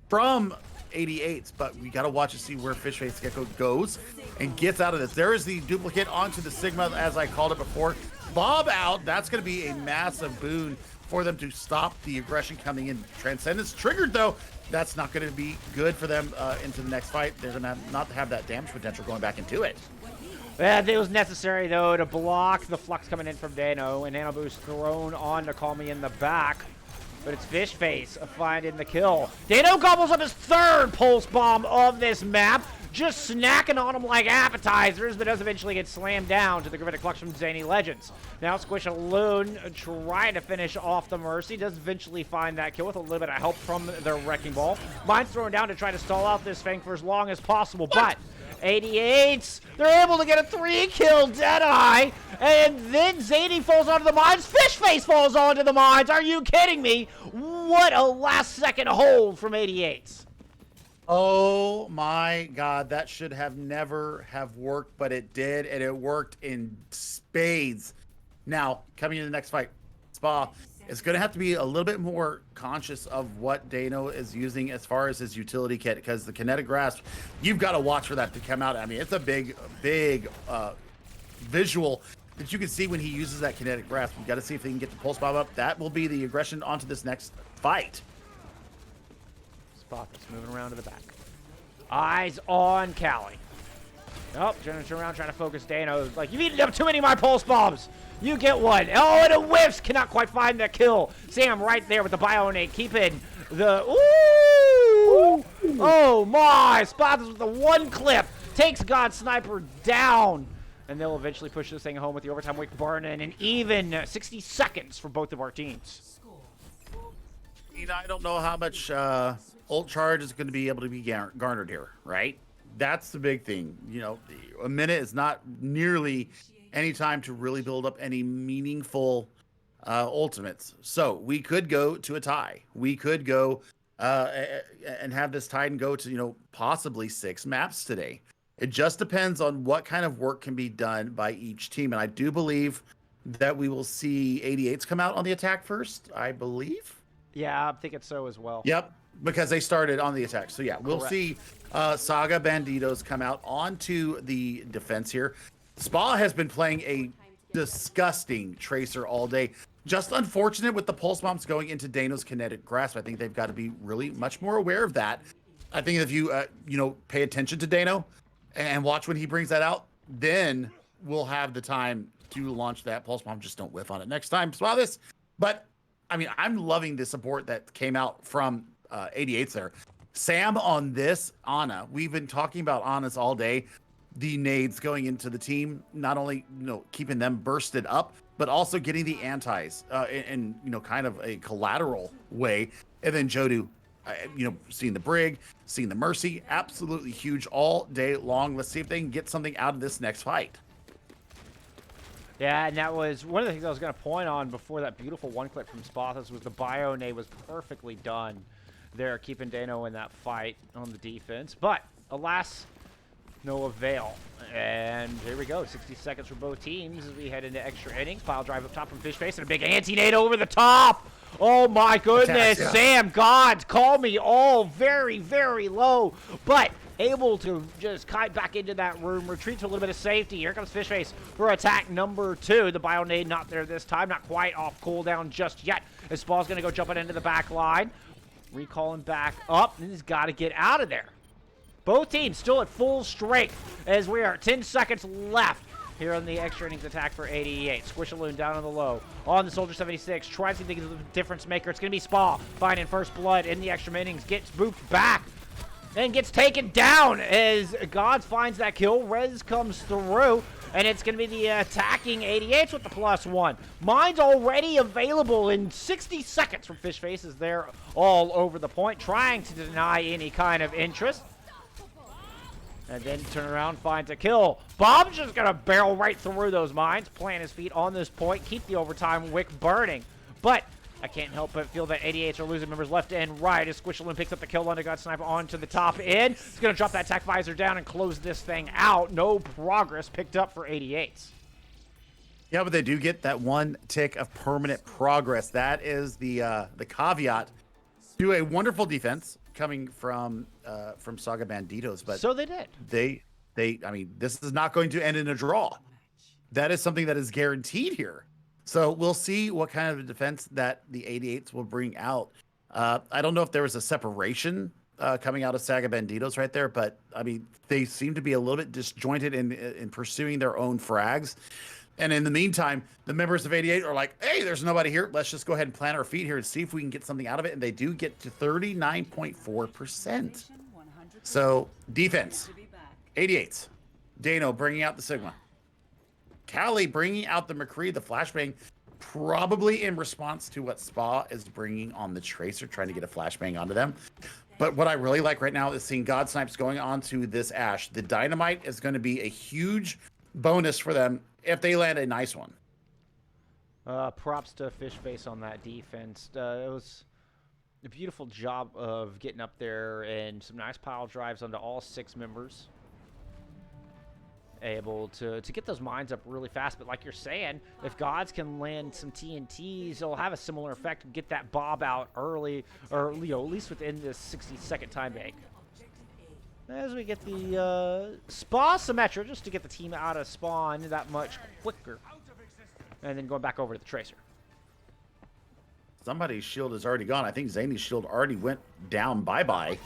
from 88's, but we got to watch and see where Fishface Gecko goes and gets out of this. There is the duplicate onto the Sigma, as I called it before. Bob out. That's going to be a massive boon for them to stop the aggression coming in. Transcendence triggered, though. That's not going to be good for them into the next fight. They're going to not have that damage potential going back into it. Yeah, it was necessary, though, to block the flux coming in from Dano, and Nano Boost thrown on to call me in the back. But it's Fishface finding the kill. Dano gobbles up his 3rd pulse bomb of this map, just snacking on them like appetizers, but does eventually get slammed down to the Gravitic Flux from Zany Legends. Now Squishaloon trying to finish off the Mercy, does eventually find that kill with a little bit of help from the Wrecking Ball. Mine's thrown down to try to stall out this Fang for as long as possible, but 88's, they're able to get a 3-kill Deadeye, and then Zany falls onto the mines. Fishface falls onto the mines. Are you kidding me? What a last-second hold from 88's. Oh my God, that should have never have worked, but it did, and it worked in spades. Now, coming into the next fight, Spa is going to have to be a little bit more conscious of what Dano is using as far as his utility kit, because the kinetic grasp, you've got to watch for that to come out. I mean, it's a big visual that you can see when he uses that kinetic grasp. You got to see if they can get the pulse bomb up. That will be the aggression onto this next fight. Spot that's moving around to the back. Eyes on Callie. Oh, turn around trying to focus Dano. Like, you've eaten up too many of my pulse bombs. You get one. Oh, and it whiffs. Cannot quite find the kill. Sam right there with the Bionate. Keeping the... Ooh! Oh, my. Spots with the 1 clip. Takes God Sniper down. And they'll eventually push this thing home with the overtime wick burning. And even 60 seconds for both of our teams. You know, I don't know how much ult charge is going to be able to be garnered here, right? That's the big thing. You know, a minute is not nearly any time to really build up any meaningful ultimates. So we could go to a tie. We could go and have this tied and go to, you know, possibly 6 maps today. It just depends on what kind of work can be done by each team. And I do believe that we will see 88's come out on the attack first, I believe. Yeah, I'm thinking so as well. Yep, because they started on the attack. So yeah, we'll Correct. see Saga Banditos come out onto the defense here. Spa has been playing a disgusting Tracer all day. Just unfortunate with the pulse bombs going into Dano's kinetic grasp. I think they've got to be really much more aware of that. I think if you you know, pay attention to Dano and watch when he brings that out, then we'll have the time to launch that pulse bomb. Just don't whiff on it next time. Spot this. But I mean, I'm loving the support that came out from 88's there. Sam on this Ana. We've been talking about Ana's all day. The nades going into the team, not only, you know, keeping them bursted up, but also getting the antis in you know, kind of a collateral way. And then Jodu, you know, seeing the Brig, seeing the Mercy, absolutely huge all day long. Let's see if they can get something out of this next fight. Yeah, and that was one of the things I was going to point on before that beautiful 1 clip from Spothos was the Bionade was perfectly done there, keeping Dano in that fight on the defense. But, alas, no avail. And here we go, 60 seconds for both teams as we head into extra innings. Pile drive up top from Fishface and a big anti-nade over the top. Oh my goodness, yeah. Sam, God, call me all very, very low. But able to just kite back into that room, retreat to a little bit of safety. Here comes Fishface for attack number 2. The Bionade not there this time, not quite off cooldown just yet. As Spall's going to go jumping into the back line. Recalling back up, and he's got to get out of there. Both teams still at full strength as we are 10 seconds left here on the extra innings attack for 88. Squishaloon down on the low. On the Soldier 76. Tries to think of the difference maker. It's going to be Spa finding first blood in the extra innings. Gets booped back. Then gets taken down as Gods finds that kill. Rez comes through. And it's going to be the attacking 88's with the +1. Mine's already available in 60 seconds from Fishface as they're all over the point, trying to deny any kind of interest. And then turn around, finds a kill. Bob's just going to barrel right through those mines, plant his feet on this point, keep the overtime wick burning. But I can't help but feel that 88's are losing members left and right as Squishalin picks up the kill on the God Sniper onto the top end. He's going to drop that attack visor down and close this thing out. No progress picked up for 88's. Yeah, but they do get that one tick of permanent progress. That is the caveat to a wonderful defense coming from Saga Banditos. But so they did. I mean, this is not going to end in a draw. That is something that is guaranteed here. So we'll see what kind of a defense that the 88's will bring out. I don't know if there was a separation coming out of Saga Banditos right there, but I mean, they seem to be a little bit disjointed in pursuing their own frags. And in the meantime, the members of 88 are like, hey, there's nobody here. Let's just go ahead and plant our feet here and see if we can get something out of it. And they do get to 39.4%. So defense, 88's. Dano bringing out the Sigma. Callie bringing out the McCree, the flashbang, probably in response to what Spa is bringing on the Tracer, trying to get a flashbang onto them. But what I really like right now is seeing God Snipes going onto this Ashe. The Dynamite is going to be a huge bonus for them if they land a nice one. Props to Fishface on that defense. It was a beautiful job of getting up there and some nice pile drives onto all 6 members. Able to get those mines up really fast, but like you're saying, if Gods can land some TNTs, it'll have a similar effect and get that Bob out early, or at least within this 60-second time bank. As we get the Spa Symmetra, just to get the team out of spawn that much quicker, and then going back over to the Tracer. Somebody's shield is already gone. I think Zany's shield already went down bye-bye.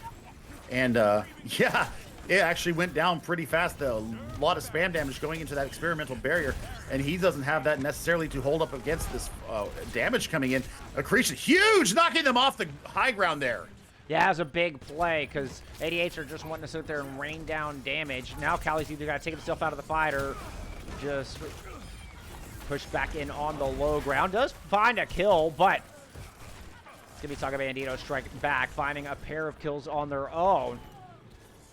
And yeah, it actually went down pretty fast, though. A lot of spam damage going into that experimental barrier, and he doesn't have that necessarily to hold up against this damage coming in. Accretion, huge, knocking them off the high ground there. Yeah, it was a big play because 88's are just wanting to sit there and rain down damage. Now Callie's either got to take himself out of the fight or just push back in on the low ground. Does find a kill, but it's going to be Saga Bandito striking back, finding a pair of kills on their own.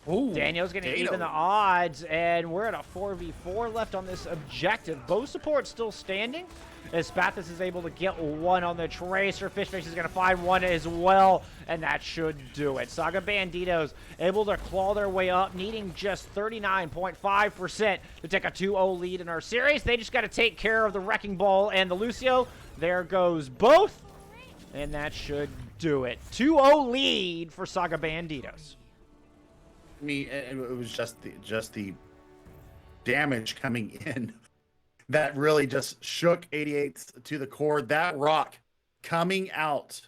Ooh, Daniel's going to even the odds, and we're at a 4v4 left on this objective. Both supports still standing, as Spathis is able to get one on the Tracer. Fishface is going to find one as well, and that should do it. Saga Banditos able to claw their way up, needing just 39.5% to take a 2-0 lead in our series. They just got to take care of the Wrecking Ball and the Lucio. There goes both, and that should do it. 2-0 lead for Saga Banditos. I mean, it was just the damage coming in that really just shook 88's to the core. That rock coming out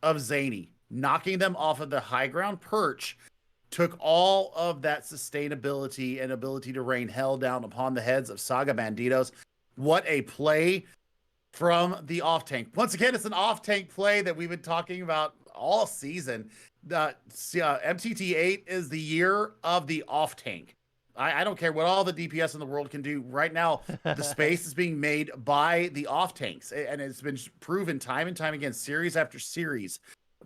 of Zany, knocking them off of the high ground perch, took all of that sustainability and ability to rain hell down upon the heads of Saga Banditos. What a play from the off tank. Once again, it's an off tank play that we've been talking about all season. MTT8 is the year of the off tank. I don't care what all the DPS in the world can do. Right now, the space is being made by the off tanks, and it's been proven time and time again, series after series.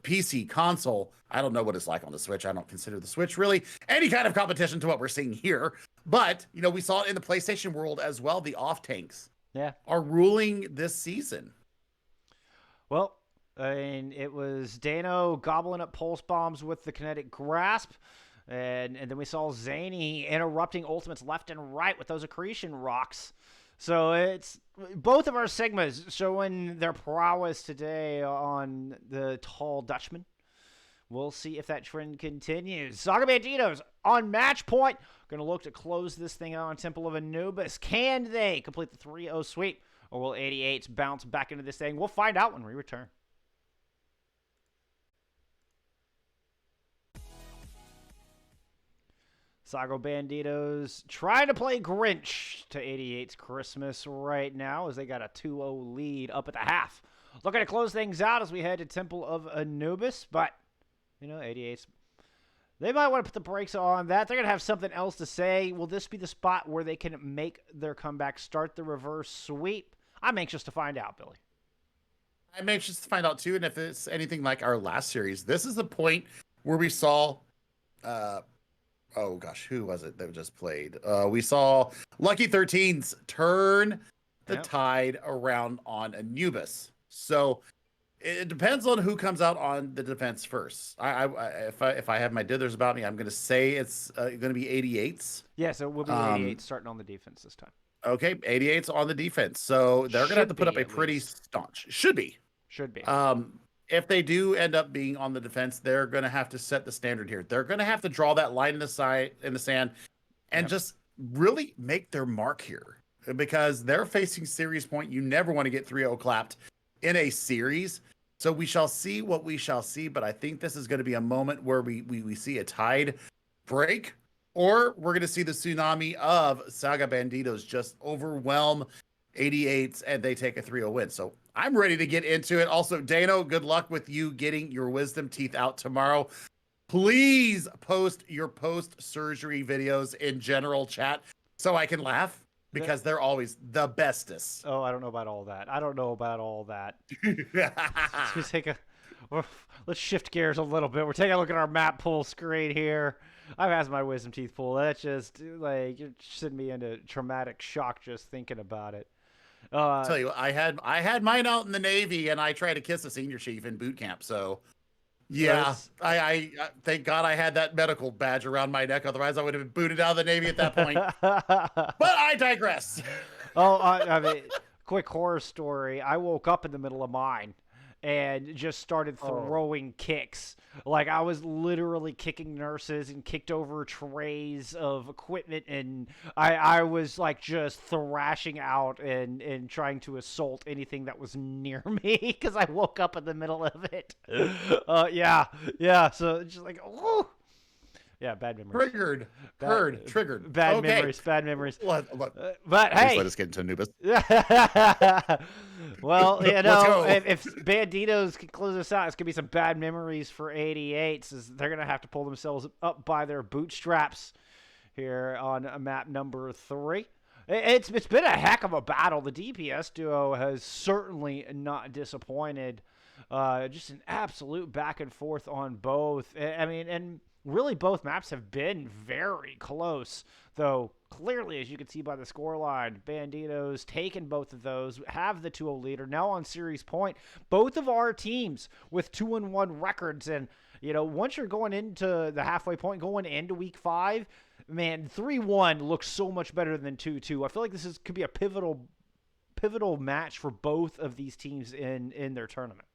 PC, console, I don't know what it's like on the Switch. I don't consider the Switch really any kind of competition to what we're seeing here. But, you know, we saw it in the PlayStation world as well. The off tanks are ruling this season. Well, and it was Dano gobbling up pulse bombs with the kinetic grasp. And then we saw Zany interrupting ultimates left and right with those accretion rocks. So it's both of our Sigmas showing their prowess today on the tall Dutchman. We'll see if that trend continues. Saga Banditos on match point. Going to look to close this thing out on Temple of Anubis. Can they complete the 3-0 sweep? Or will 88's bounce back into this thing? We'll find out when we return. Saga Banditos trying to play Grinch to 88's Christmas right now as they got a 2-0 lead up at the half. Looking to close things out as we head to Temple of Anubis, but, you know, 88's, they might want to put the brakes on that. They're going to have something else to say. Will this be the spot where they can make their comeback, start the reverse sweep? I'm anxious to find out, Billy. I'm anxious to find out, too, and if it's anything like our last series, this is the point where we saw... oh gosh, who was it that just played? We saw Lucky 13s turn the tide around on Anubis. So It depends on who comes out on the defense first. If I have my dithers about me, I'm going to say it's going to be 88's. Yeah, so we'll be 88 starting on the defense this time. Okay, 88's on the defense, so they're going to have to put up a pretty staunch. Should be. If they do end up being on the defense, they're going to have to set the standard here. They're going to have to draw that line in the sand, and just really make their mark here, because they're facing series point. You never want to get 3-0 clapped in a series. So we shall see what we shall see, but I think this is going to be a moment where we see a tide break, or we're going to see the tsunami of Saga Banditos just overwhelm 88's and they take a 3-0 win. So I'm ready to get into it. Also, Dano, good luck with you getting your wisdom teeth out tomorrow. Please post your post-surgery videos in general chat so I can laugh, because they're always the bestest. Oh, I don't know about all that. Let's shift gears a little bit. We're taking a look at our map pull screen here. I've had my wisdom teeth pulled. That's just like, you're sending me into traumatic shock just thinking about it. I'll tell you, I had mine out in the Navy, and I tried to kiss a senior chief in boot camp. So, yeah, I thank God I had that medical badge around my neck. Otherwise, I would have been booted out of the Navy at that point. But I digress. I mean, quick horror story. I woke up in the middle of mine and just started throwing kicks. Like, I was literally kicking nurses and kicked over trays of equipment, and I was like just thrashing out and trying to assault anything that was near me because I woke up in the middle of it. So just like, oh. Yeah, bad memories. Triggered. Bad memories. But hey, hey, let us get into Anubis. Well, you know, if Banditos can close this out, it's gonna be some bad memories for 88's. They're gonna have to pull themselves up by their bootstraps here on map number 3. It's been a heck of a battle. The DPS duo has certainly not disappointed. Just an absolute back and forth on both. I mean, and really both maps have been very close, though clearly, as you can see by the scoreline, Banditos taking both of those, have the 2-0 leader, now on series point. Both of our teams with 2-1 records, and, you know, once you're going into the halfway point, going into week 5, man, 3-1 looks so much better than 2-2. I feel like this could be a pivotal match for both of these teams in their tournament.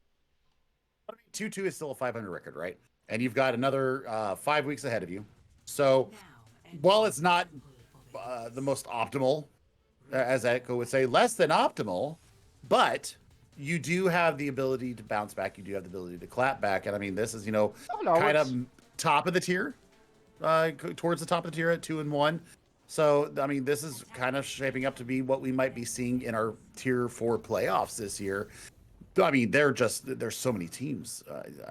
2-2 is still a 500 record, right? And you've got another 5 weeks ahead of you. So while it's not the most optimal, as Echo would say, less than optimal, but you do have the ability to bounce back. You do have the ability to clap back. And I mean, this is, kind of top of the tier, towards the top of the tier at 2-1. So, I mean, this is kind of shaping up to be what we might be seeing in our tier 4 playoffs this year. I mean, there's so many teams.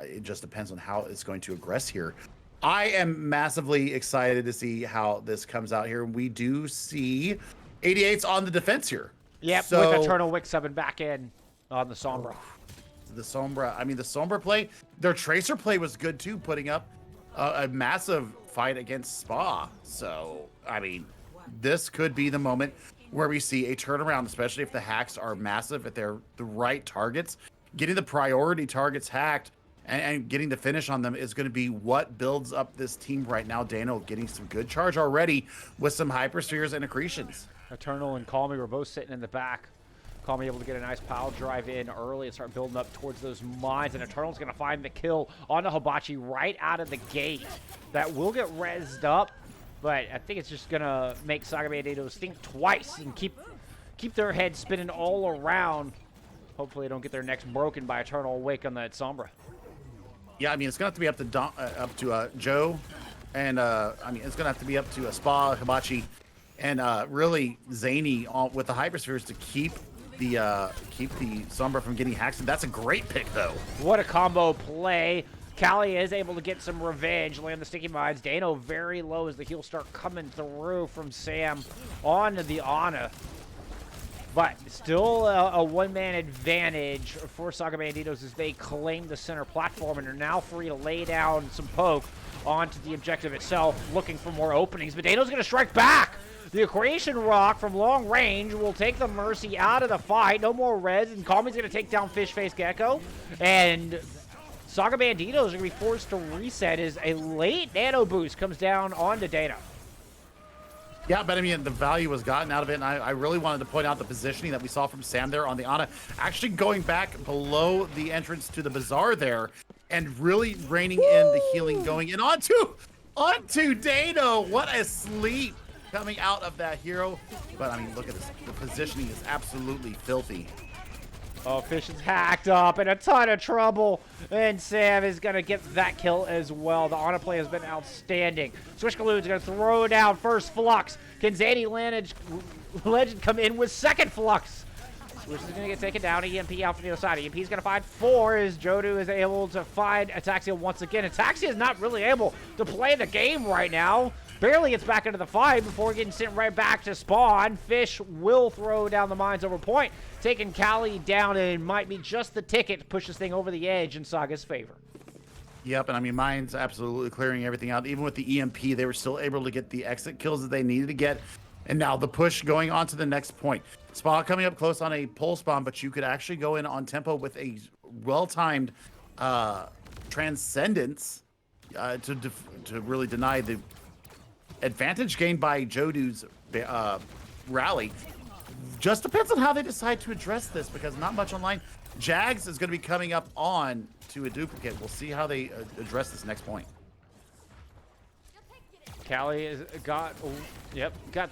It just depends on how it's going to aggress here. I am massively excited to see how this comes out here. We do see 88's on the defense here. Yep, so, with Eternal Wick subbing back in on the Sombra. The Sombra play, their Tracer play was good too, putting up a massive fight against Spa. So, I mean, this could be the moment where we see a turnaround, especially if the hacks are massive, if they're the right targets. Getting the priority targets hacked and getting the finish on them is going to be what builds up this team right now. Dano getting some good charge already with some hyperspheres and accretions. Eternal and Call Me were both sitting in the back. Call Me able to get a nice pile drive in early and start building up towards those mines. And Eternal's going to find the kill on the Hibachi right out of the gate. That will get rezzed up. But I think it's just going to make Saga Banditos think twice and keep their head spinning all around. Hopefully they don't get their necks broken by Eternal Wake on that Sombra. Yeah, I mean, it's going to have to be up to Joe. And, I mean, it's going to have to be up to Spa, Hibachi, and really Zany with the hyperspheres to keep the Sombra from getting hacked. And that's a great pick, though. What a combo play. Callie is able to get some revenge, land the sticky mines. Dano very low as the heals start coming through from Sam on the Ana. But still a one-man advantage for Saga Banditos as they claim the center platform and are now free to lay down some poke onto the objective itself, looking for more openings. But Dano's going to strike back. The Equation Rock from long range will take the Mercy out of the fight. No more res, and Calmy's going to take down Fish Face Gecko. And Saga Banditos are going to be forced to reset as a late nano boost comes down onto Dana. Yeah, but I mean, the value was gotten out of it, and I really wanted to point out the positioning that we saw from Sam there on the Ana, actually going back below the entrance to the Bazaar there, and really reining in the healing going in onto Dano. What a sleep coming out of that hero. But I mean, look at this. The positioning is absolutely filthy. Oh, Fish is hacked up in a ton of trouble, and Sam is going to get that kill as well. The Ana play has been outstanding. Swishkaloon's going to throw down first Flux. Can Zany Legend come in with second Flux? Swish is going to get taken down. EMP out from the other side. EMP's going to find 4 as Jodu is able to find Ataxia once again. Ataxia is not really able to play the game right now. Barely gets back into the fight before getting sent right back to spawn. Fish will throw down the mines over point, taking Callie down, and it might be just the ticket to push this thing over the edge in Saga's favor. Yep, and I mean, Mines absolutely clearing everything out. Even with the EMP, they were still able to get the exit kills that they needed to get. And now the push going on to the next point. Spa coming up close on a pulse bomb, but you could actually go in on tempo with a well-timed Transcendence to really deny the advantage gained by Jodu's rally. Just depends on how they decide to address this, because not much online. Jags is going to be coming up on to a duplicate. We'll see how they address this next point. Callie has got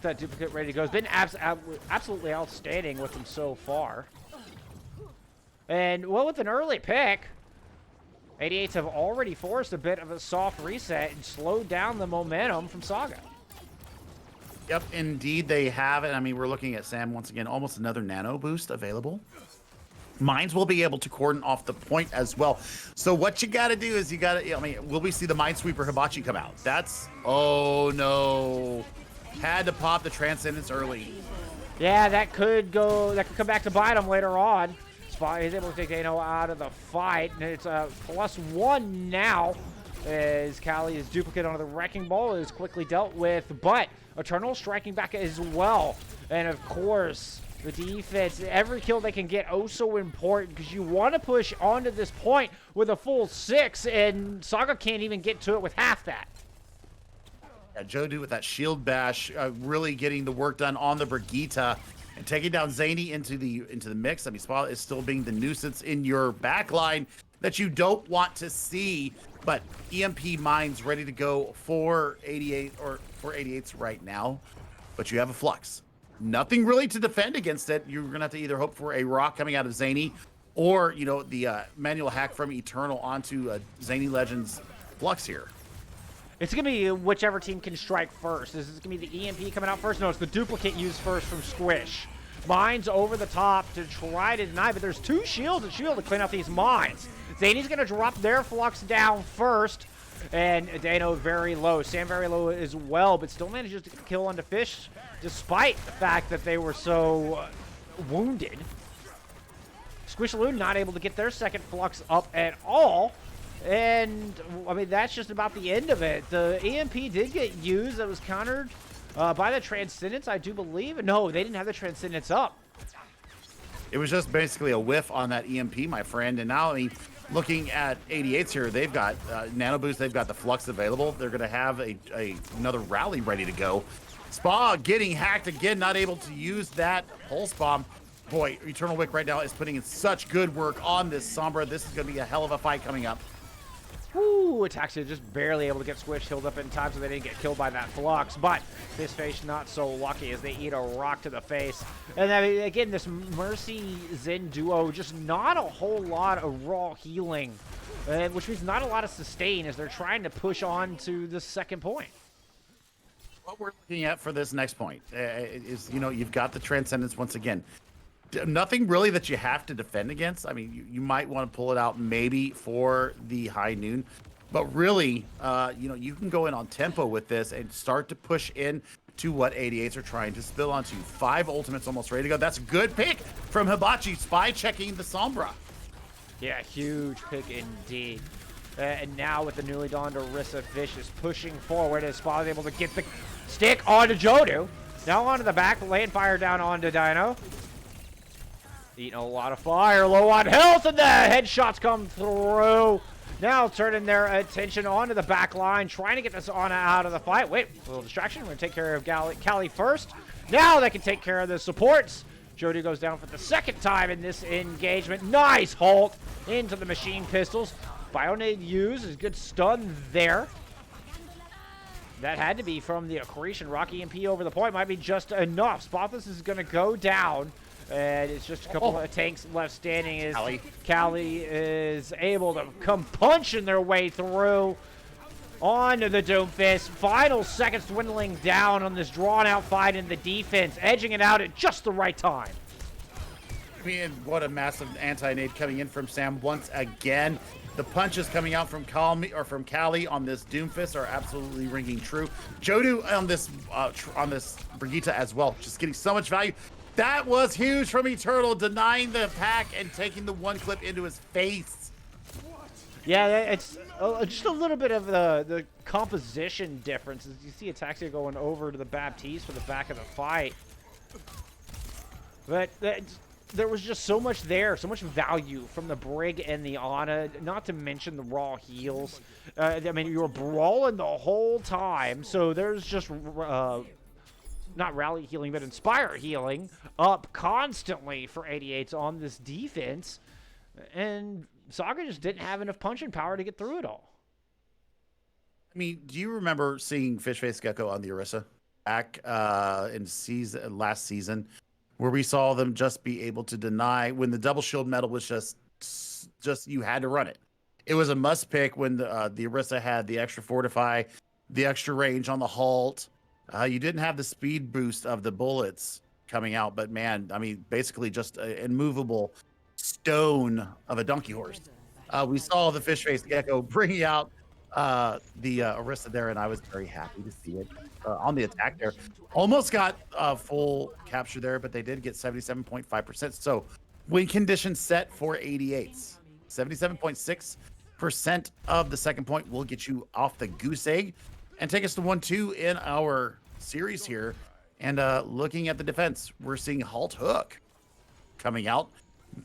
that duplicate ready to go. It's been absolutely outstanding with them so far. And, well, with an early pick, 88's have already forced a bit of a soft reset and slowed down the momentum from Saga. Yep, indeed they have it. I mean, we're looking at Sam once again, almost another nano boost available. Mines will be able to cordon off the point as well. So what you got to do is will we see the Minesweeper Hibachi come out? That's, oh no. Had to pop the Transcendence early. Yeah, that could come back to bite him later on. He's able to take Dano out of the fight, and it's a +1 now as Callie's duplicate onto the Wrecking Ball is quickly dealt with, but Eternal striking back as well. And of course, the defense, every kill they can get, oh so important, because you want to push onto this point with a full 6, and Saga can't even get to it with half that. Yeah, Jodu with that shield bash, really getting the work done on the Brigitte. And taking down Zany into the mix. I mean, Spa is still being the nuisance in your backline that you don't want to see. But EMP Mines ready to go for 88 or for 88's right now. But you have a Flux. Nothing really to defend against it. You're gonna have to either hope for a rock coming out of Zany, or the manual hack from Eternal onto Zany Legend's Flux here. It's going to be whichever team can strike first. Is this going to be the EMP coming out first? No, it's the duplicate used first from Squish. Mines over the top to try to deny, but there's 2 shields and shield to clean out these mines. Zany's going to drop their Flux down first, and Dano very low. Sam very low as well, but still manages to kill onto Fish, despite the fact that they were so wounded. Squishaloon not able to get their second Flux up at all. And, I mean, that's just about the end of it. The EMP did get used. That was countered by the Transcendence, I do believe. No, they didn't have the Transcendence up. It was just basically a whiff on that EMP, my friend. And now, I mean, looking at 88's here, they've got Nano Boost. They've got the Flux available. They're going to have another rally ready to go. Spa getting hacked again, not able to use that Pulse Bomb. Boy, Eternal Wick right now is putting in such good work on this Sombra. This is going to be a hell of a fight coming up. Woo, Ataxia just barely able to get Squish healed up in time so they didn't get killed by that Flux, but this face not so lucky as they eat a rock to the face. And then, again, this Mercy Zen duo, just not a whole lot of raw healing, which means not a lot of sustain as they're trying to push on to the second point. What we're looking at for this next point is, you've got the Transcendence once again. Nothing really that you have to defend against. I mean, you might want to pull it out maybe for the high noon, but really, you can go in on tempo with this and start to push in to what 88's are trying to spill onto. 5 ultimates almost ready to go. That's a good pick from Hibachi. Spy checking the Sombra. Yeah, huge pick indeed. And now with the newly donned Orisa, Fish is pushing forward as Spy is able to get the stick onto Jodu. Now onto the back, laying fire down onto Dino. Eating a lot of fire, low on health, and the headshots come through. Now turning their attention onto the back line, trying to get this Ana out of the fight. Wait, a little distraction. We're going to take care of Callie first. Now they can take care of the supports. Jody goes down for the second time in this engagement. Nice halt into the machine pistols. Bionade used is good stun there. That had to be from the accretion. Rocky MP over the point might be just enough. Spotless is going to go down. And it's just a couple of tanks left standing as Callie is able to come punching their way through onto the Doomfist. Final seconds dwindling down on this drawn-out fight in the defense, edging it out at just the right time. I mean, what a massive anti-nade coming in from Sam once again. The punches coming out from Callie on this Doomfist are absolutely ringing true. Jodu on this Brigitte as well, just getting so much value. That was huge from Eternal, denying the attack and taking the one clip into his face. Yeah, it's just a little bit of the composition differences. You see Ataxia going over to the Baptiste for the back of the fight. But there was just so much there, so much value from the Brig and the Ana, not to mention the raw heals. I mean, you were brawling the whole time, so there's just... not rally healing, but inspire healing up constantly for 88's on this defense. And Saga just didn't have enough punching power to get through it all. I mean, do you remember seeing Fishface Gecko on the Orisa back in last season, where we saw them just be able to deny when the double shield metal was just you had to run it. It was a must pick when the Orisa had the extra fortify, the extra range on the halt. You didn't have the speed boost of the bullets coming out, but man, I mean, basically just an immovable stone of a donkey horse. We saw the Fish-Faced Gecko bringing out the Orisa there, and I was very happy to see it on the attack there. Almost got full capture there, but they did get 77.5%. So win condition set for 88's. 77.6% of the second point will get you off the goose egg and take us to 1-2 in our series here. And looking at the defense, we're seeing Halt Hook coming out.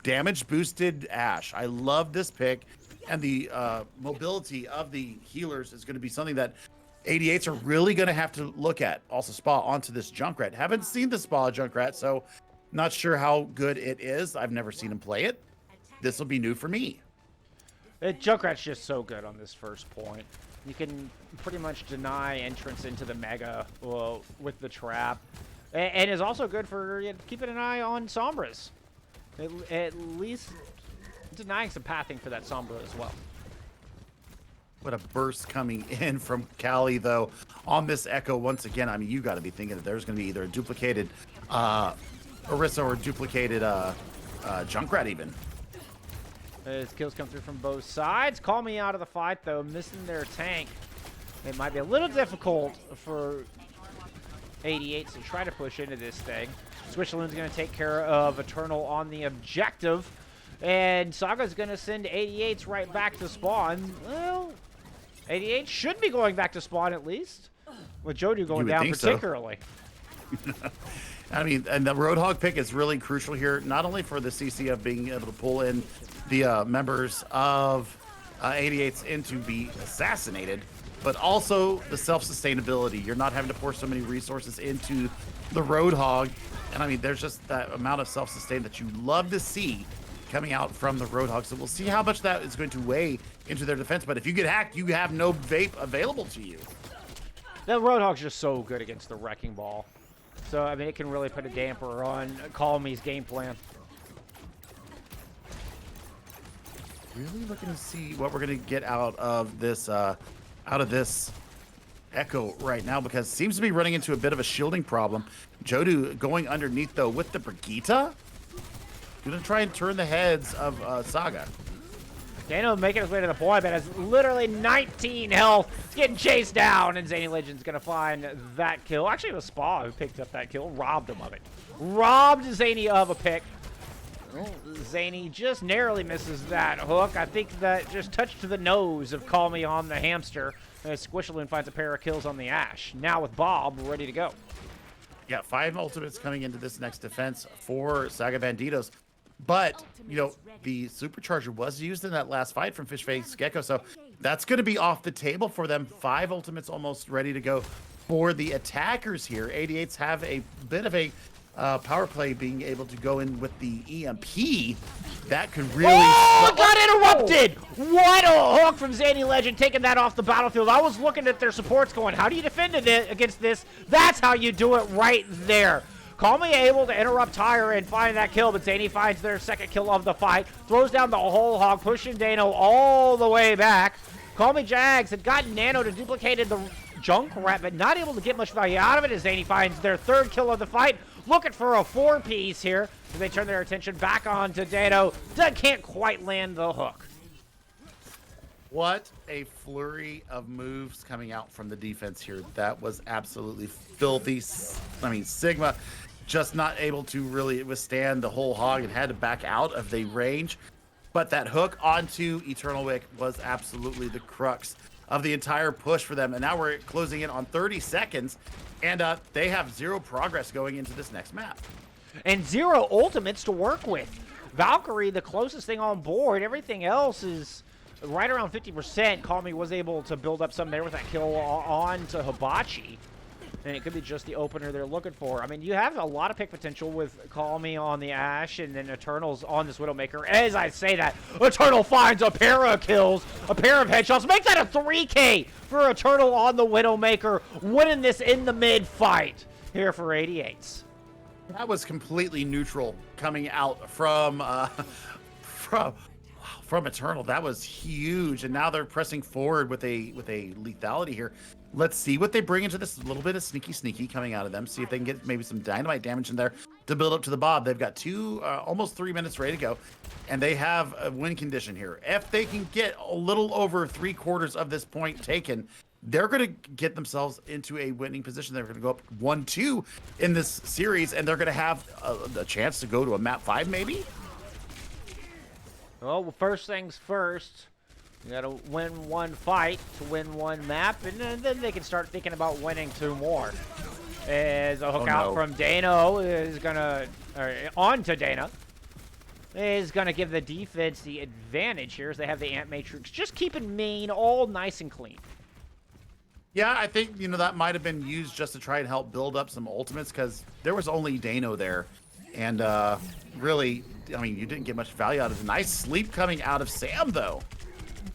Damage boosted Ash. I love this pick. And the mobility of the healers is going to be something that 88's are really going to have to look at. Also, Spa onto this Junkrat. Haven't seen the Spa Junkrat, so not sure how good it is. I've never seen him play it. This will be new for me. Junkrat's just so good on this first point. You can pretty much deny entrance into the Mega with the trap. And is also good for keeping an eye on Sombras. At least denying some pathing for that Sombra as well. What a burst coming in from Callie, though, on this Echo once again. I mean, you got to be thinking that there's going to be either a duplicated Orisa or a duplicated Junkrat even. As kills come through from both sides. Call me out of the fight, though. Missing their tank. It might be a little difficult for 88 to try to push into this thing. Switzerland's going to take care of Eternal on the objective. And Saga's going to send 88's right back to spawn. Well, 88 should be going back to spawn at least. With Jodu going down particularly. So. I mean, and the Roadhog pick is really crucial here, not only for the CC of being able to pull in the members of 88's in to be assassinated, but also the self-sustainability. You're not having to pour so many resources into the Roadhog. And I mean, there's just that amount of self-sustain that you love to see coming out from the Roadhog. So we'll see how much that is going to weigh into their defense. But if you get hacked, you have no vape available to you. The Roadhog's just so good against the Wrecking Ball. So, I mean, it can really put a damper on Call Me's game plan. Really looking to see what we're going to get out of this Echo right now, because it seems to be running into a bit of a shielding problem. Jodu going underneath, though, with the Brigitte. Going to try and turn the heads of Saga. Dano making his way to the point, but has literally 19 health. He's getting chased down, and Zany Legend's going to find that kill. Actually, it was Spa who picked up that kill, robbed him of it. Robbed Zany of a pick. Oh, Zany just narrowly misses that hook. I think that just touched to the nose of Call Me on the hamster. Squishaloon finds a pair of kills on the Ash. Now with Bob ready to go. Yeah, 5 ultimates coming into this next defense for Saga Banditos. But, you know, the supercharger was used in that last fight from Fishface Gecko, so that's going to be off the table for them. 5 ultimates almost ready to go for the attackers here. 88's have a bit of a power play, being able to go in with the EMP. That could really... Oh, got interrupted! What a hook from Zany Legend, taking that off the battlefield. I was looking at their supports going, how do you defend it against this? That's how you do it right there. Call Me able to interrupt Tyre and find that kill, but Zany finds their second kill of the fight. Throws down the whole hog, pushing Dano all the way back. Call Me Jags had gotten Nano to duplicated the junk rat, but not able to get much value out of it as Zany finds their third kill of the fight. Looking for a 4-piece here as they turn their attention back on to Dano. Can't quite land the hook. What a flurry of moves coming out from the defense here. That was absolutely filthy. I mean, Sigma just not able to really withstand the whole hog and had to back out of the range. But that hook onto Eternal Wick was absolutely the crux of the entire push for them. And now we're closing in on 30 seconds, and they have 0 progress going into this next map. And 0 ultimates to work with. Valkyrie, the closest thing on board. Everything else is right around 50%. Call Me was able to build up some there with that kill on to Hibachi. And it could be just the opener they're looking for. I mean, you have a lot of pick potential with Call Me on the Ashe and then Eternals on this Widowmaker. As I say that, Eternal finds a pair of kills, a pair of headshots. Make that a 3K for Eternal on the Widowmaker, winning this in the mid-fight here for 88's. That was completely neutral coming out from Eternal. That was huge, and now they're pressing forward with a lethality here. Let's see what they bring into this. A little bit of sneaky coming out of them. See if they can get maybe some dynamite damage in there to build up to the Bob. They've got almost 3 minutes ready to go, and they have a win condition here. If they can get a little over 3/4 of this point taken, they're going to get themselves into a winning position. They're going to go up 1-2 in this series, and they're going to have a chance to go to a map 5 maybe. Well, first things first. You gotta win 1 fight to win 1 map, and then they can start thinking about winning 2 more. As a hook out from Dano is gonna, on to Dana, is gonna give the defense the advantage here as they have the Ant Matrix just keeping main all nice and clean. Yeah, I think, you know, that might have been used just to try and help build up some ultimates because there was only Dano there. And really, I mean, you didn't get much value out of it. Nice sleep coming out of Sam, though.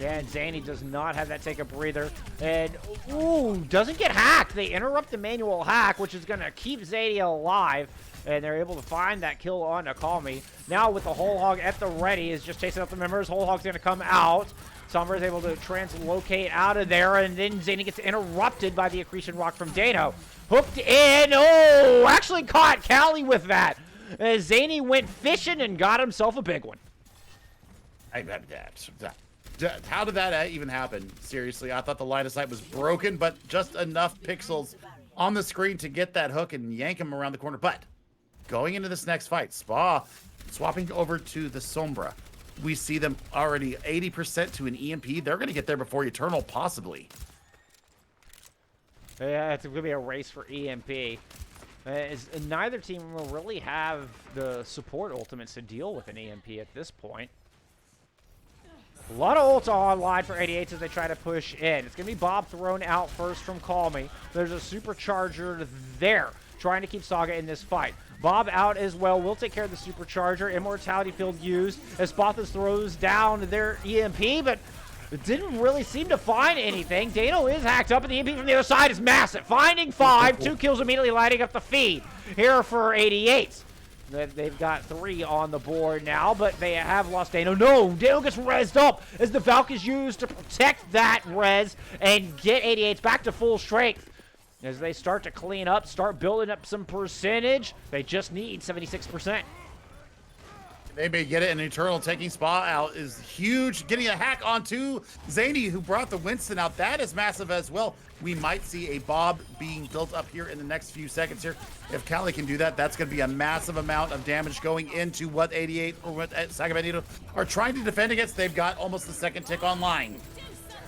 Yeah, and Zany does not have that take a breather. And, ooh, doesn't get hacked. They interrupt the manual hack, which is going to keep Zany alive. And they're able to find that kill on to Call Me. Now with the Whole Hog at the ready is just chasing up the members. Whole Hog's going to come out. Sombra is able to translocate out of there. And then Zany gets interrupted by the Accretion Rock from Dano. Hooked in. Oh, actually caught Callie with that. Zany went fishing and got himself a big one. How did that even happen? Seriously, I thought the line of sight was broken, but just enough pixels on the screen to get that hook and yank him around the corner. But going into this next fight, Spa swapping over to the Sombra. We see them already 80% to an EMP. They're going to get there before Eternal, possibly. Yeah, it's going to be a race for EMP. Neither team will really have the support ultimates to deal with an EMP at this point. A lot of ults online for 88's as they try to push in. It's going to be Bob thrown out first from Call Me. There's a supercharger there trying to keep Saga in this fight. Bob out as well. We'll take care of the supercharger. Immortality field used as Spothus throws down their EMP, but it didn't really seem to find anything. Dano is hacked up, and the EMP from the other side is massive. Finding 5, 2 kills immediately lighting up the feed here for 88's. They've got 3 on the board now, but they have lost Dano. No, Dano gets rezzed up as the Valk is used to protect that res and get 88's back to full strength. As they start to clean up, start building up some percentage, they just need 76%. They may get it, and Eternal taking Spa out is huge. Getting a hack onto Zany, who brought the Winston out. That is massive as well. We might see a Bob being built up here in the next few seconds here. If Callie can do that, that's going to be a massive amount of damage going into what 88 or what Saga Bandito are trying to defend against. They've got almost the second tick online.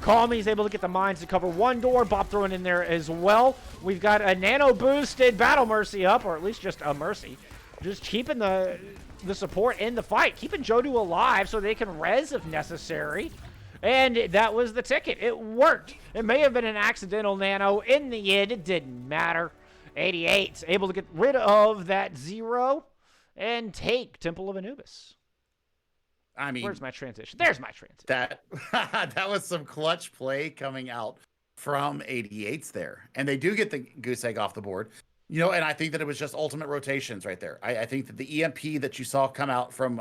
Call Me is able to get the mines to cover one door. Bob throwing in there as well. We've got a nano-boosted Battle Mercy up, or at least just a Mercy. Just keeping the support in the fight. Keeping Jodu alive so they can res if necessary. And that was the ticket. It worked. It may have been an accidental nano. In the end, it didn't matter. 88's able to get rid of that 0 and take Temple of Anubis. I mean, where's my transition? There's my transition. That was some clutch play coming out from 88's there. And they do get the goose egg off the board. You know, and I think that it was just ultimate rotations right there. I think that the EMP that you saw come out from,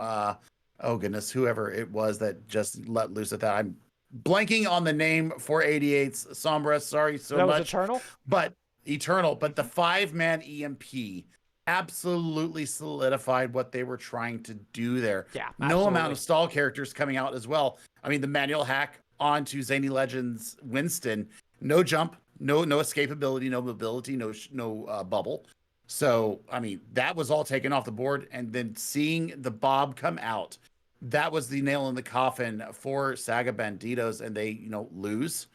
oh goodness, whoever it was that just let loose at that. I'm blanking on the name for 88's Sombra. Sorry so much. That was Eternal? But Eternal. But the 5-man EMP absolutely solidified what they were trying to do there. Yeah, no amount of stall characters coming out as well. I mean, the manual hack onto Zany Legends Winston, no jump, no escapability, no mobility, no bubble. So I mean, that was all taken off the board, and then seeing the Bob come out, that was the nail in the coffin for Saga Banditos, and they lose.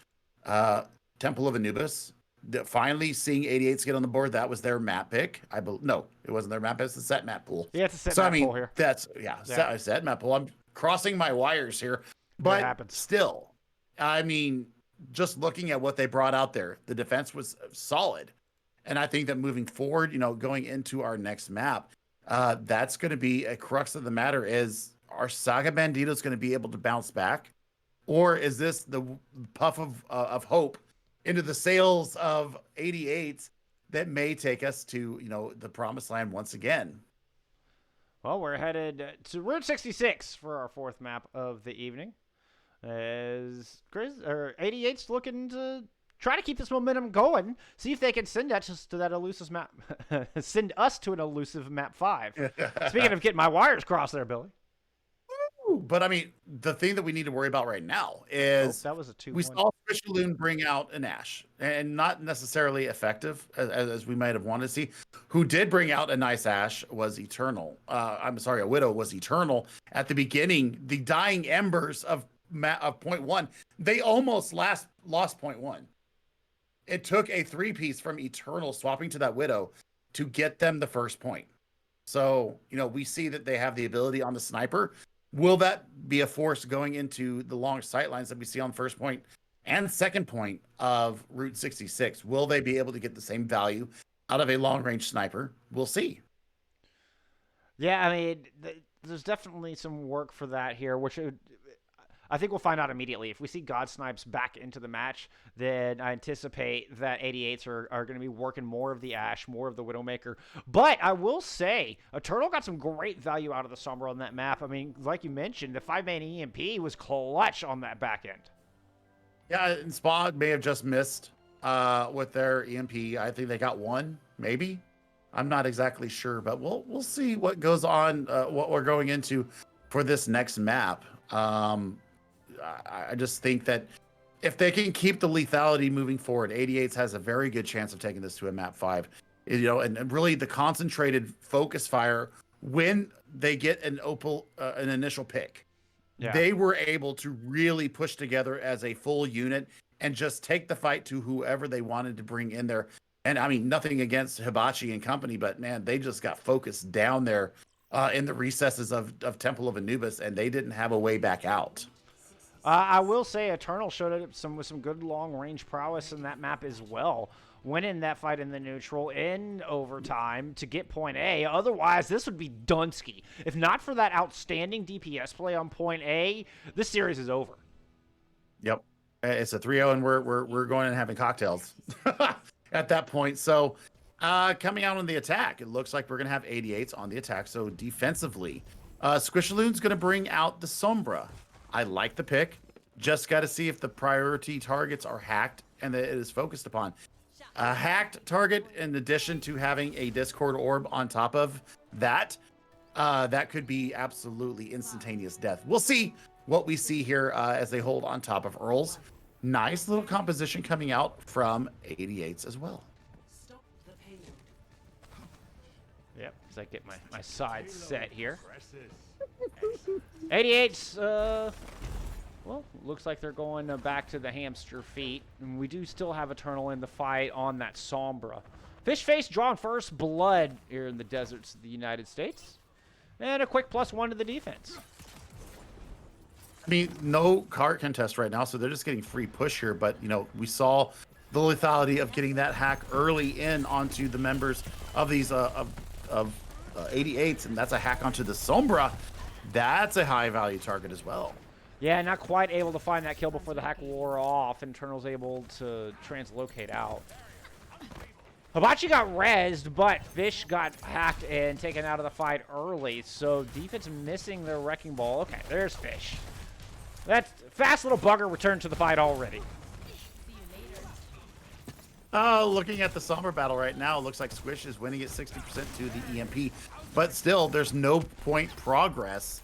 Temple of Anubis. Finally seeing 88's get on the board, that was their map pick. No, it wasn't their map pick. It's a set map pool. Yeah, it's a set map pool here. That's set map pool. I'm crossing my wires here, but still, I mean, just looking at what they brought out there, the defense was solid, and I think that moving forward, going into our next map, that's going to be a crux of the matter: is are Saga Banditos going to be able to bounce back, or is this the puff of hope into the sails of 88's that may take us to, the promised land once again? Well, we're headed to Route 66 for our fourth map of the evening. As 88's looking to try to keep this momentum going, see if they can send us to that elusive map. Send us to an elusive map 5. Speaking of getting my wires crossed there, Billy. But I mean, the thing that we need to worry about right now is that was a 2-1. We saw Fisherloon bring out an Ash, and not necessarily effective as we might have wanted to see. Who did bring out a nice Ash was Eternal. A Widow was Eternal at the beginning. The dying embers of point 1, they almost lost point 1. It took a 3-piece from Eternal swapping to that Widow to get them the first point. So we see that they have the ability on the sniper. Will that be a force going into the long sight lines that we see on first point and second point of Route 66? Will they be able to get the same value out of a long-range sniper? We'll see. Yeah, I mean, there's definitely some work for that here, which I think we'll find out immediately. If we see God Snipes back into the match, then I anticipate that 88's are going to be working more of the Ash, more of the Widowmaker. But I will say, Eternal got some great value out of the Sombra on that map. I mean, like you mentioned, the 5-man EMP was clutch on that back end. Yeah, and Spa may have just missed with their EMP. I think they got 1, maybe. I'm not exactly sure, but we'll see what goes on, what we're going into for this next map. I just think that if they can keep the lethality moving forward, 88's has a very good chance of taking this to a map 5. And really the concentrated focus fire when they get an initial pick. Yeah. They were able to really push together as a full unit and just take the fight to whoever they wanted to bring in there. And I mean, nothing against Hibachi and company, but man, they just got focused down there in the recesses of Temple of Anubis, and they didn't have a way back out. I will say Eternal showed up with some good long-range prowess in that map as well, winning that fight in the neutral in overtime to get point A. Otherwise, this would be Dunsky. If not for that outstanding DPS play on point A, this series is over. Yep. It's a 3-0, and we're going and having cocktails at that point. So coming out on the attack, it looks like we're going to have 88's on the attack. So defensively, Squishaloon's going to bring out the Sombra. I like the pick. Just got to see if the priority targets are hacked and that it is focused upon. A hacked target, in addition to having a Discord orb on top of that, that could be absolutely instantaneous death. We'll see what we see here as they hold on top of Earls. Nice little composition coming out from 88's as well. Yep, as I get my side set here. 88's Well, looks like they're going back to the hamster feet. And we do still have Eternal in the fight on that Sombra. Fishface drawing first blood here in the deserts of the United States. And a quick +1 to the defense. I mean, no cart contest right now, so they're just getting free push here. But, you know, we saw the lethality of getting that hack early in onto the members of these 88's, and that's a hack onto the Sombra. That's a high-value target as well. Yeah, not quite able to find that kill before the hack wore off. Eternal's able to translocate out. Hibachi got rezzed, but Fish got hacked and taken out of the fight early. So defense missing their wrecking ball. Okay, there's Fish. That fast little bugger returned to the fight already. Looking at the Sombra battle right now, it looks like Squish is winning at 60% to the EMP. But still, there's no point progress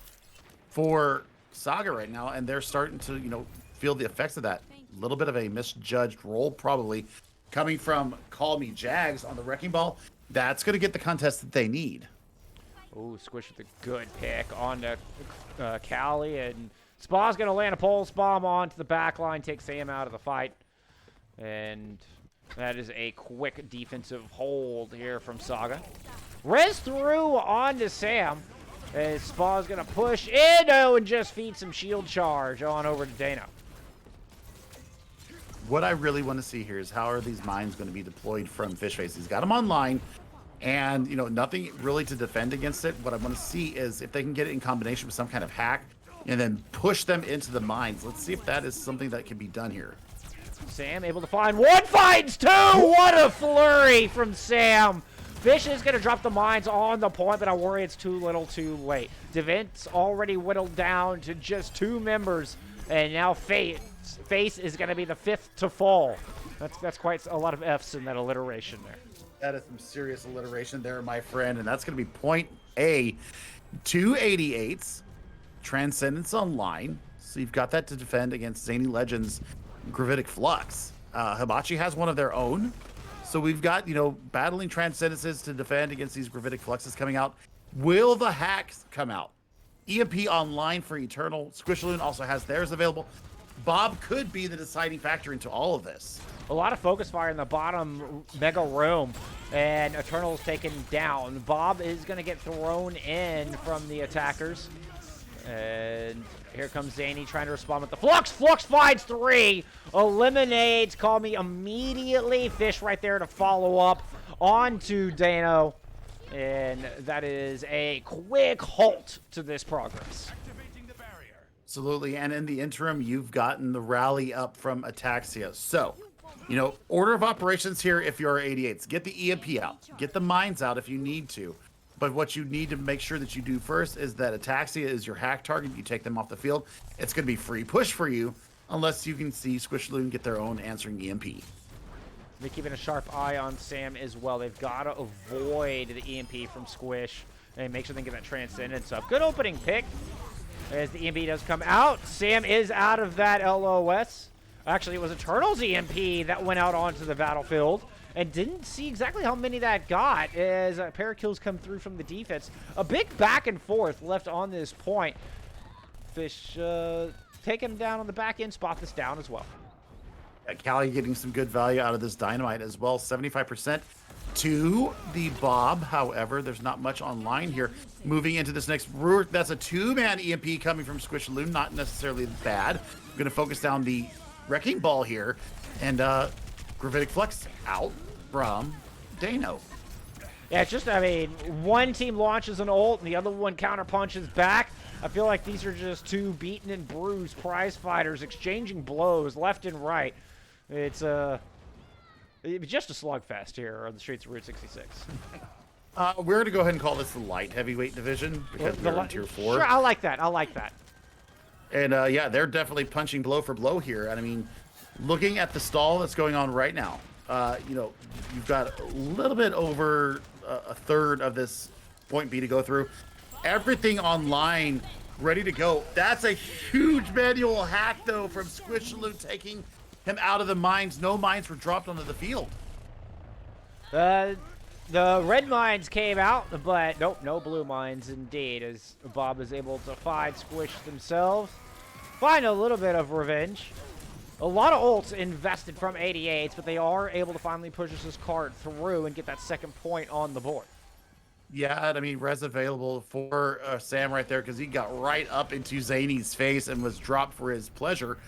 for Saga right now, and they're starting to, you know, feel the effects of that. A little bit of a misjudged roll probably coming from Call Me Jags on the wrecking ball. That's going to get the contest that they need. Oh, Squish with a good pick on to Callie, and Spa's going to land a pulse bomb onto the back line, take Sam out of the fight. And that is a quick defensive hold here from Saga. Rez through onto Sam. As Spa's going to push in, and just feed some shield charge on over to Dano. What I really want to see here is how are these mines going to be deployed from Fishface. He's got them online, and, you know, nothing really to defend against it. What I want to see is if they can get it in combination with some kind of hack and then push them into the mines. Let's see if that is something that can be done here. Sam able to find one, finds two! What a flurry from Sam! Fish is going to drop the mines on the point, but I worry it's too little too late. Devent's already whittled down to just 2 members, and now Face is going to be the 5th to fall. That's quite a lot of F's in that alliteration there. That is some serious alliteration there, my friend, and that's going to be point A to 88's. Transcendence Online, so you've got that to defend against Zany Legends' Gravitic Flux. Hibachi has one of their own. So we've got, you know, battling Transcendences to defend against these Gravitic Fluxes coming out. Will the hacks come out? EMP online for Eternal. Squishaloon also has theirs available. Bob could be the deciding factor into all of this. A lot of focus fire in the bottom mega room, and Eternal's taken down. Bob is going to get thrown in from the attackers. And here comes Zany trying to respond with the Flux. Flux finds 3. Eliminates Call Me immediately. Fish right there to follow up onto Dano. And that is a quick halt to this progress. Absolutely. And in the interim, you've gotten the rally up from Ataxia. So, you know, order of operations here if you're 88's. Get the EMP out. Get the mines out if you need to. But what you need to make sure that you do first is that Ataxia is your hack target. You take them off the field. It's going to be free push for you unless you can see Squishaloon get their own answering EMP. They're keeping a sharp eye on Sam as well. They've got to avoid the EMP from Squish and make sure they get that Transcendence up. Good opening pick as the EMP does come out. Sam is out of that LOS. Actually, it was Eternal's EMP that went out onto the battlefield. And didn't see exactly how many that got as a pair of kills come through from the defense. A big back and forth left on this point. Fish taking him down on the back end, spot this down as well. Callie getting some good value out of this dynamite as well. 75% to the Bob. However, there's not much online here. Moving into this next brewer, that's a 2-man EMP coming from Squishaloon. Not necessarily bad. I'm going to focus down the wrecking ball here. And Gravitic Flux out from Dano. Yeah, it's just, I mean, one team launches an ult and the other one counter punches back. I feel like these are just 2 beaten and bruised prize fighters exchanging blows left and right. It's just a slugfest here on the streets of Route 66. We're going to go ahead and call this the light heavyweight division because they're in tier 4. Sure, I like that. I like that. And yeah, they're definitely punching blow for blow here. And I mean, looking at the stall that's going on right now, you know, you've got a little bit over a third of this point B to go through. Everything online, ready to go. That's a huge manual hack, though, from Squishaloon taking him out of the mines. No mines were dropped onto the field. The red mines came out, but nope, no blue mines indeed, as Bob is able to find Squish themselves. find a little bit of revenge. A lot of ults invested from 88's, but they are able to finally push this card through and get that second point on the board. Yeah, I mean, res available for Sam right there because he got right up into Zany's face and was dropped for his pleasure.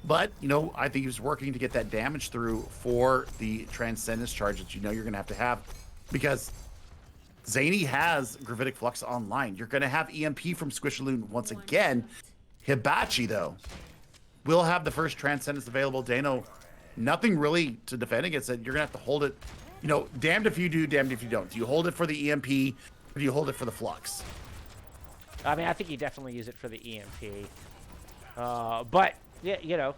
But, you know, I think he was working to get that damage through for the Transcendence charge that you know you're going to have because Zany has Gravitic Flux online. You're going to have EMP from Squishaloon once again. Hibachi, though, will have the first Transcendence available. Dano, nothing really to defend against it. You're going to have to hold it. You know, damned if you do, damned if you don't. Do you hold it for the EMP or do you hold it for the Flux? I mean, I think you definitely use it for the EMP. But, yeah, you know,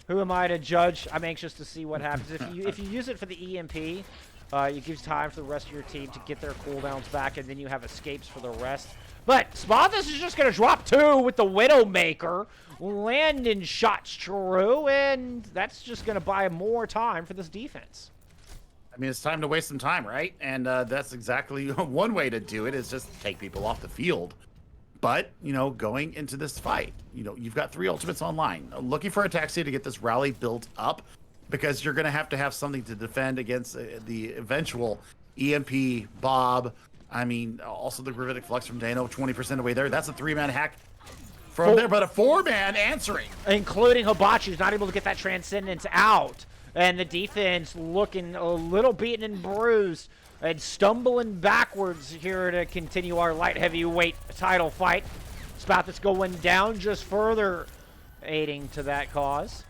who am I to judge? I'm anxious to see what happens. If you use it for the EMP, it gives time for the rest of your team to get their cooldowns back, and then you have escapes for the rest. But Spothus is just going to drop 2 with the Widowmaker. Landing shots true, and that's just going to buy more time for this defense. I mean, it's time to waste some time, right? And that's exactly one way to do it is just take people off the field. But, you know, going into this fight, you know, you've got 3 ultimates online. Looking for Ataxia to get this rally built up because you're going to have something to defend against the eventual EMP, Bob. I mean, also the Gravitic Flux from Dano, 20% away there. That's a 3-man hack from there, but a 4-man answering. Including Hibachi, who's not able to get that Transcendence out. And the defense looking a little beaten and bruised and stumbling backwards here to continue our light heavyweight title fight. Spothus going down just further aiding to that cause.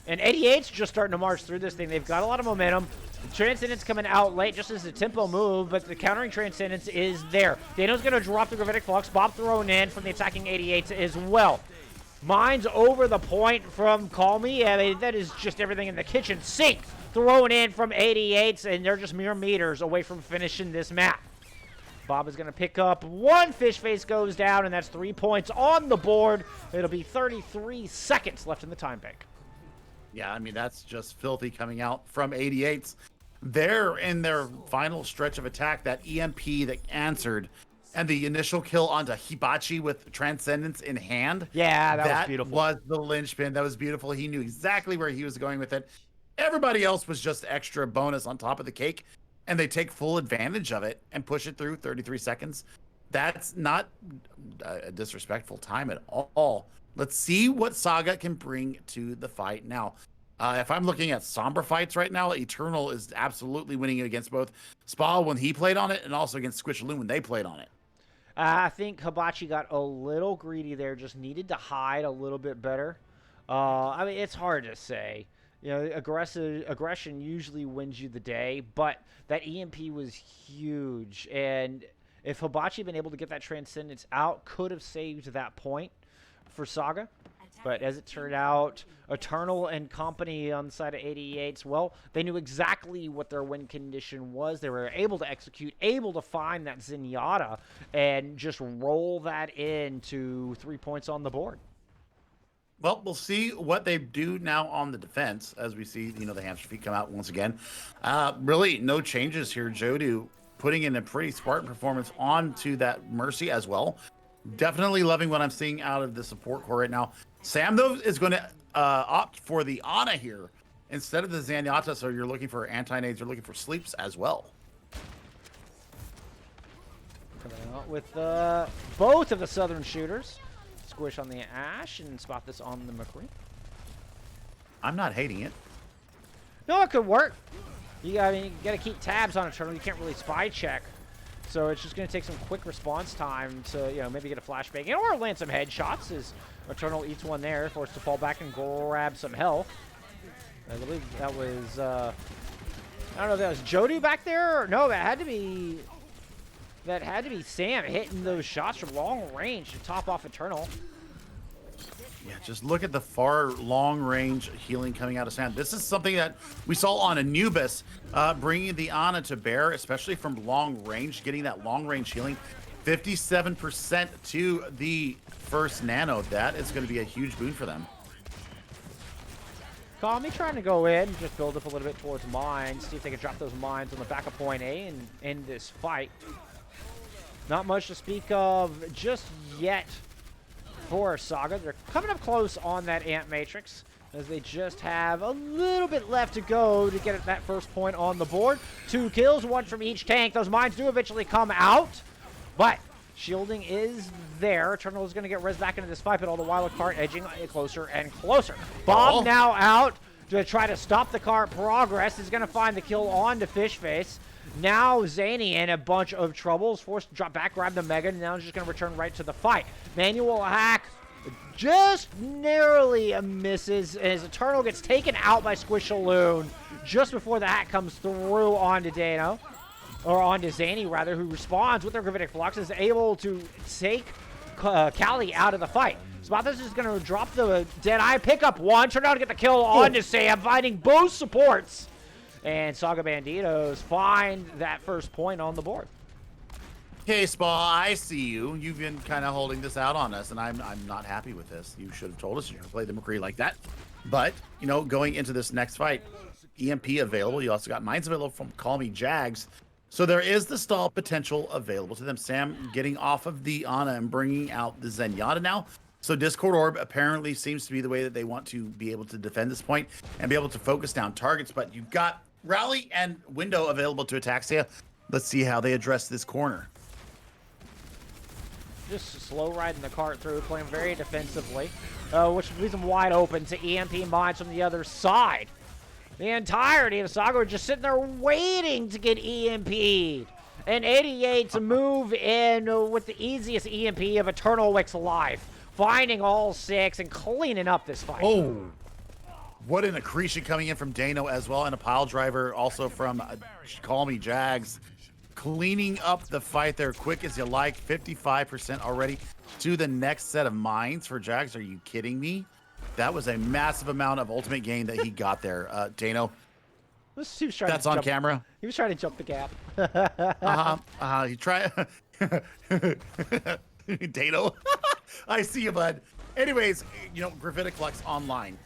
And 88's just starting to march through this thing. They've got a lot of momentum. Transcendence coming out late just as a tempo move, but the countering Transcendence is there. Dano's going to drop the Gravitic Flux. Bob thrown in from the attacking 88's as well. Mines over the point from Call Me. I mean, that is just everything in the kitchen sink thrown in from 88's, and they're just mere meters away from finishing this map. Bob is going to pick up 1. Fish face goes down, and that's 3 points on the board. It'll be 33 seconds left in the time bank. Yeah, I mean, that's just filthy coming out from 88's. They're in their final stretch of attack, that EMP that answered, and the initial kill onto Hibachi with Transcendence in hand. Yeah, that was beautiful. That was the linchpin. That was beautiful. He knew exactly where he was going with it. Everybody else was just extra bonus on top of the cake, and they take full advantage of it and push it through 33 seconds. That's not a disrespectful time at all. Let's see what Saga can bring to the fight. Now, if I'm looking at somber fights right now, Eternal is absolutely winning against both Spa when he played on it and also against Squishaloon when they played on it. I think Hibachi got a little greedy there, just needed to hide a little bit better. I mean, it's hard to say. You know, aggression usually wins you the day, but that EMP was huge. And if Hibachi had been able to get that Transcendence out, could have saved that point for Saga. But as it turned out, Eternal and company on the side of 88's, well, they knew exactly what their win condition was. They were able to execute, able to find that Zenyatta, and just roll that into 3 points on the board. Well, we'll see what they do now on the defense as we see, you know, the hamster feet come out once again. Really, no changes here. Jodu putting in a pretty Spartan performance onto that Mercy as well. Definitely loving what I'm seeing out of the support core right now. Sam, though, is going to opt for the Ana here instead of the Zenyatta, so you're looking for anti-nades, you're looking for sleeps as well. Coming out with both of the Southern shooters. Squish on the Ash and Spothus on the McCree. I'm not hating it. No, it could work. You got to keep tabs on Eternal. You can't really spy check. So it's just going to take some quick response time to, you know, maybe get a flashbang or land some headshots as Eternal eats one there, forced to fall back and grab some health. I believe that was, I don't know if that was Jodu back there or no, that had to be Sam hitting those shots from long range to top off Eternal. Yeah, just look at the far long-range healing coming out of Sam. This is something that we saw on Anubis, bringing the Ana to bear, especially from long range, getting that long-range healing. 57% to the first nano. That is going to be a huge boon for them. Call Me trying to go in and just build up a little bit towards mines, see if they can drop those mines on the back of point A and end this fight. Not much to speak of just yet for Saga. They're coming up close on that Ant Matrix, as they just have a little bit left to go to get that first point on the board. 2 kills, 1 from each tank. Those mines do eventually come out, but shielding is there. Eternal is going to get res back into this fight, but all the while the cart edging closer and closer. Bob now out to try to stop the cart progress. Is going to find the kill on to Fishface. Now Zany in a bunch of troubles, forced to drop back, grab the Mega, and now he's just going to return right to the fight. Manual hack just narrowly misses as Eternal gets taken out by Squishaloon just before the hack comes through onto Dano, or onto Zany rather, who responds with their Gravitic Flux, is able to take Callie out of the fight. Spathos is going to drop the Deadeye, pick up 1, turn out to get the kill onto Sam, finding both supports. And Saga Banditos find that first point on the board. Okay, Spa, I see you. You've been kind of holding this out on us, and I'm not happy with this. You should have told us you're going to play the McCree like that. But, you know, going into this next fight, EMP available. You also got mines available from Call Me Jags. So there is the stall potential available to them. Sam getting off of the Ana and bringing out the Zenyatta now. So Discord Orb apparently seems to be the way that they want to be able to defend this point and be able to focus down targets. But you've got Rally and Window available to Ataxia. Let's see how they address this corner. Just slow riding the cart through, playing very defensively, which leaves them wide open to EMP mines from the other side. The entirety of Saga are just sitting there waiting to get EMP'd. And 88 to move in with the easiest EMP of Eternal Wick's life, finding all 6 and cleaning up this fight. Oh, what an accretion coming in from Dano as well, and a pile driver also from Call Me Jags. Cleaning up the fight there quick as you like. 55% already to the next set of mines for Jags. Are you kidding me? That was a massive amount of ultimate gain that he got there. Dano, that's on camera. He was trying to jump the gap. He tried. Dano, I see you, bud. Anyways, you know, Gravitic Flux online.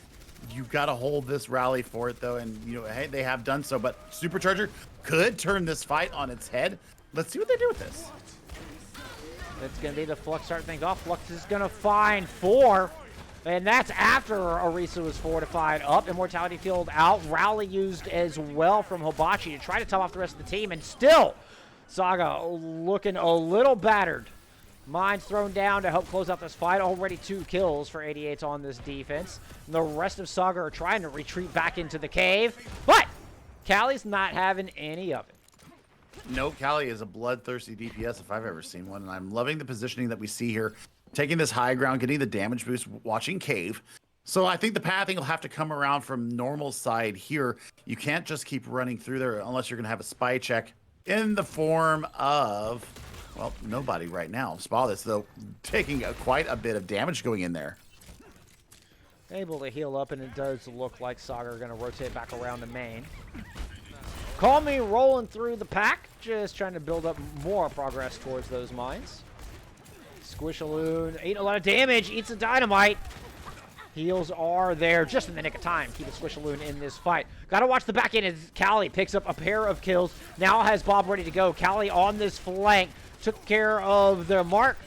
You've got to hold this rally for it, though, and, you know, hey, they have done so, but Supercharger could turn this fight on its head. Let's see what they do with this. That's going to be the Flux starting things off. Flux is going to find 4, and that's after Orisa was fortified up. Immortality Field out. Rally used as well from Hibachi to try to top off the rest of the team, and still Saga looking a little battered. Mines thrown down to help close out this fight. Already 2 kills for 88's on this defense. And the rest of Saga are trying to retreat back into the cave, but Callie's not having any of it. No, Callie is a bloodthirsty DPS if I've ever seen one, and I'm loving the positioning that we see here. Taking this high ground, getting the damage boost, watching cave. So I think the pathing will have to come around from normal side here. You can't just keep running through there unless you're going to have a spy check in the form of... well, nobody right now. Spathos, though, taking quite a bit of damage going in there. Able to heal up, and it does look like Saga are going to rotate back around the main. Call Me rolling through the pack, just trying to build up more progress towards those mines. Squishaloon, ate a lot of damage, eats a dynamite. Heals are there just in the nick of time. Keep it Squishaloon in this fight. Got to watch the back end as Callie picks up a pair of kills. Now has Bob ready to go. Callie on this flank. Took care of the mark,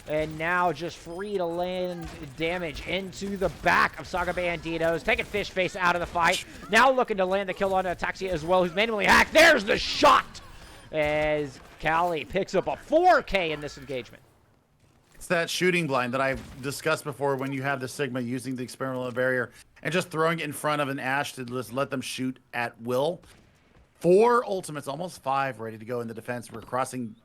and now just free to land damage into the back of Saga Banditos. Taking Fishface out of the fight. Now looking to land the kill on Ataxia as well, who's manually hacked. There's the shot as Callie picks up a 4K in this engagement. It's that shooting blind that I've discussed before when you have the Sigma using the experimental barrier and just throwing it in front of an Ashe to just let them shoot at will. 4 ultimates, almost 5 ready to go in the defense. We're crossing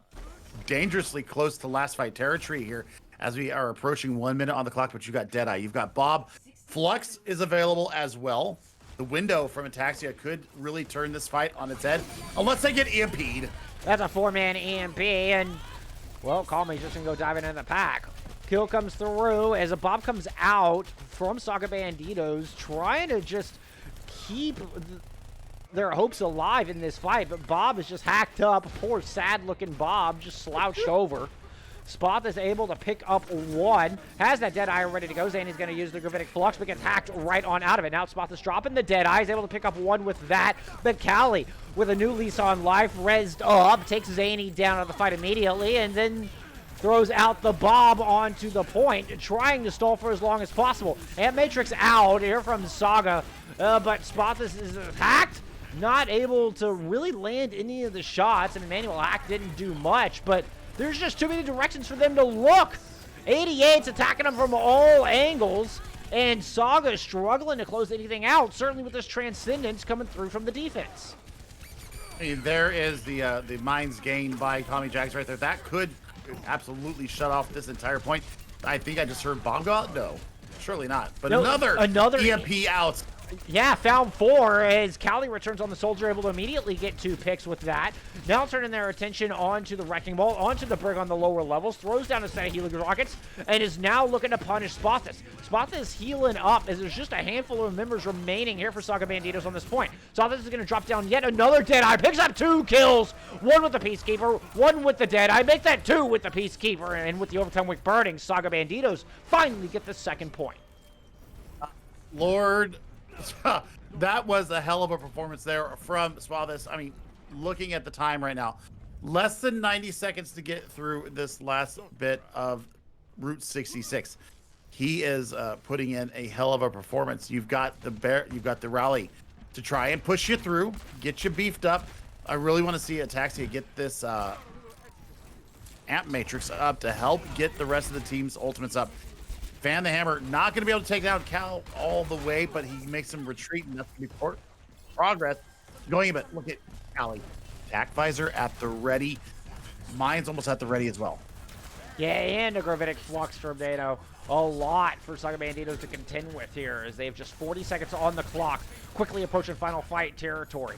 dangerously close to last fight territory here as we are approaching 1 minute on the clock, but you've got Deadeye, you've got Bob. Flux is available as well. The window from Ataxia could really turn this fight on its head unless they get EMP'd. That's a 4-man EMP, and, well, Call Me just going to go diving into the pack. Kill comes through as a Bob comes out from Saga Banditos, trying to just keep their hopes alive in this fight, but Bob is just hacked up. Poor sad-looking Bob just slouched over. Spot is able to pick up 1. Has that Deadeye ready to go. Zany's going to use the Gravitic Flux, but gets hacked right on out of it. Now Spot is dropping the Deadeye. He's able to pick up 1 with that. But Callie, with a new lease on life, rezzed up, takes Zany down out of the fight immediately, and then throws out the bomb onto the point, trying to stall for as long as possible. And Matrix out here from Saga, but Spothus is hacked. Not able to really land any of the shots, and Emmanuel Hack didn't do much, but there's just too many directions for them to look. 88's attacking them from all angles, and Saga is struggling to close anything out, certainly with this Transcendence coming through from the defense. I mean, there is the minds gained by Tommy Jacks right there. That could absolutely shut off this entire point. I think I just heard bomb go out. No, surely not. But no, another EMP out. Yeah, found 4 as Cali returns on the Soldier, able to immediately get 2 picks with that. Now turning their attention onto the Wrecking Ball, onto the Brig on the lower levels, throws down a set of healing rockets, and is now looking to punish Spothus. Spothus healing up as there's just a handful of members remaining here for Saga Banditos on this point. Spothus is going to drop down yet another Deadeye, picks up 2 kills, 1 with the Peacekeeper, 1 with the Deadeye, make that 2 with the Peacekeeper, and with the Overtime Wick burning, Saga Banditos finally get the second point. Lord... that was a hell of a performance there from Spothus. I mean, looking at the time right now, less than 90 seconds to get through this last bit of Route 66. He is putting in a hell of a performance. You've got the rally to try and push you through, get you beefed up. I really want to see Ataxia get this Amp Matrix up to help get the rest of the team's ultimates up. Fan the Hammer, not going to be able to take down Cal all the way, but he makes him retreat, and that's going to be progress going a bit. Look at Cali. Attack Visor at the ready. Mine's almost at the ready as well. Yeah, and a Gravitic Flux Tornado. A lot for Saga Banditos to contend with here as they have just 40 seconds on the clock, quickly approaching final fight territory.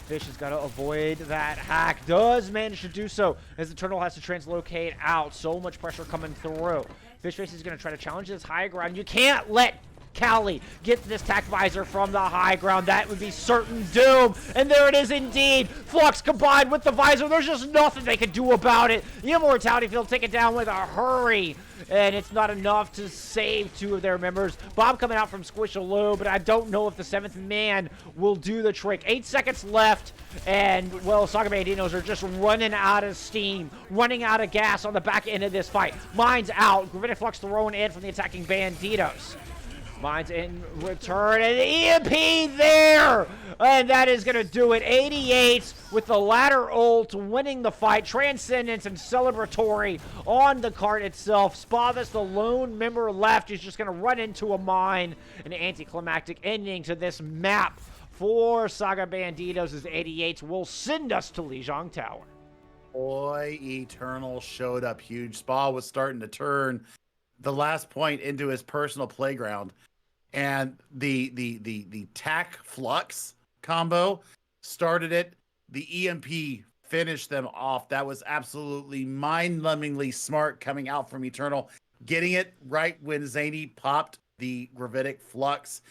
Fish has got to avoid that hack. Does manage to do so as the Turtle has to translocate out. So much pressure coming through. Fishface is going to try to challenge this high ground. You can't let Cali get this tack visor from the high ground. That would be certain doom. And there it is indeed. Flux combined with the visor. There's just nothing they can do about it. The Immortality Field take it down with a hurry. And it's not enough to save 2 of their members. Bob coming out from Squishaloo, but I don't know if the 7th man will do the trick. 8 seconds left, and, well, Saga Banditos are just running out of steam, running out of gas on the back end of this fight. Mine's out. Gravitic Flux thrown in from the attacking Banditos. Mine's in return, and the EMP there! And that is going to do it. 88 with the ladder ult, winning the fight. Transcendence and Celebratory on the card itself. Spothus, the lone member left, is just going to run into a mine. An anticlimactic ending to this map for Saga Banditos as 88 will send us to Lijiang Tower. Boy, Eternal showed up huge. Spa was starting to turn the last point into his personal playground, and the tack flux combo started it. The EMP finished them off. That was absolutely mind-numbingly smart coming out from Eternal, getting it right when Zany popped the gravitic flux.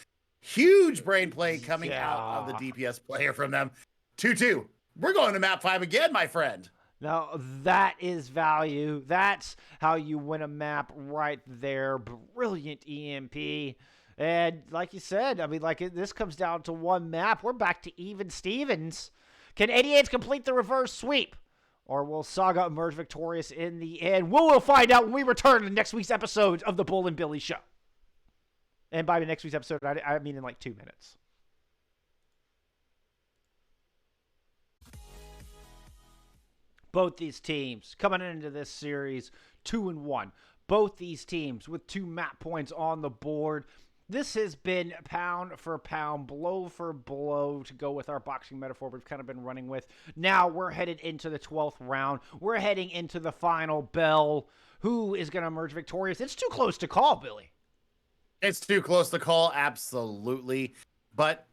Huge brain play coming out of the DPS player from them. 2-2. We're going to map 5 again, my friend. Now, that is value. That's how you win a map right there. Brilliant EMP. And like you said, I mean, this comes down to one map. We're back to even Stevens. Can 88's complete the reverse sweep? Or will Saga emerge victorious in the end? We'll find out when we return to next week's episode of the Bull and Billy Show. And by next week's episode, I mean in like 2 minutes. Both these teams coming into this series 2-1. Both these teams with 2 map points on the board. This has been pound for pound, blow for blow, to go with our boxing metaphor we've kind of been running with. Now we're headed into the 12th round. We're heading into the final bell. Who is going to emerge victorious? It's too close to call, Billy. It's too close to call, absolutely. But,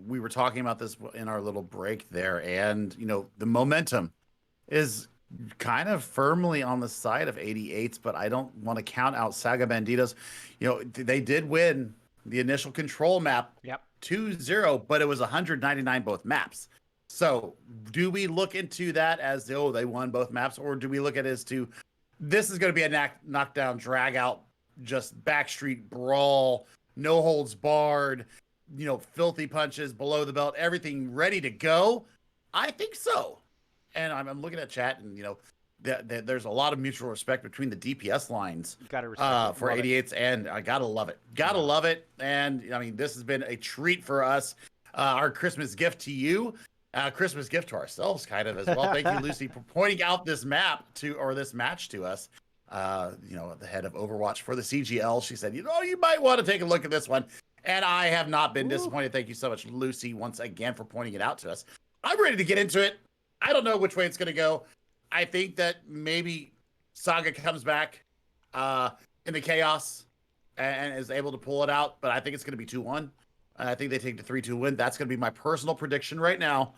we were talking about this in our little break there, and, the momentum is kind of firmly on the side of 88's, but I don't want to count out Saga Banditos. They did win the initial control map 2-0, but it was 199 both maps. So do we look into that as, they won both maps, or do we look at it as this is going to be a knockdown, drag out, just backstreet brawl, no holds barred, filthy punches below the belt, everything ready to go? I think so. And I'm looking at chat, and there's a lot of mutual respect between the DPS lines Gotta respect for 88's, and I gotta love it. Gotta love it. And I mean, this has been a treat for us. Our Christmas gift to you, Christmas gift to ourselves, kind of as well. Thank you, Lucy, for pointing out this this match to us. The head of Overwatch for the CGL, she said, you might want to take a look at this one. And I have not been disappointed. Thank you so much, Lucy, once again for pointing it out to us. I'm ready to get into it. I don't know which way it's going to go. I think that maybe Saga comes back in the chaos and is able to pull it out, but I think it's going to be 2-1. I think they take the 3-2 win. That's going to be my personal prediction right now.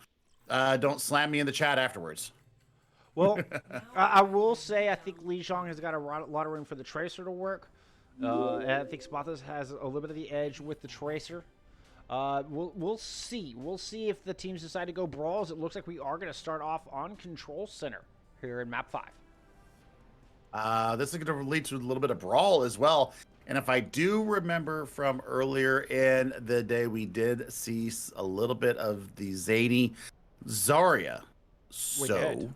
Don't slam me in the chat afterwards. Well, I will say I think Li Zhang has got a lot of room for the Tracer to work. I think Spothos has a little bit of the edge with the Tracer. We'll see. We'll see if the teams decide to go brawls. It looks like we are going to start off on Control Center here in Map 5. This is going to lead to a little bit of brawl as well. And if I do remember from earlier in the day, we did see a little bit of the zany Zarya. So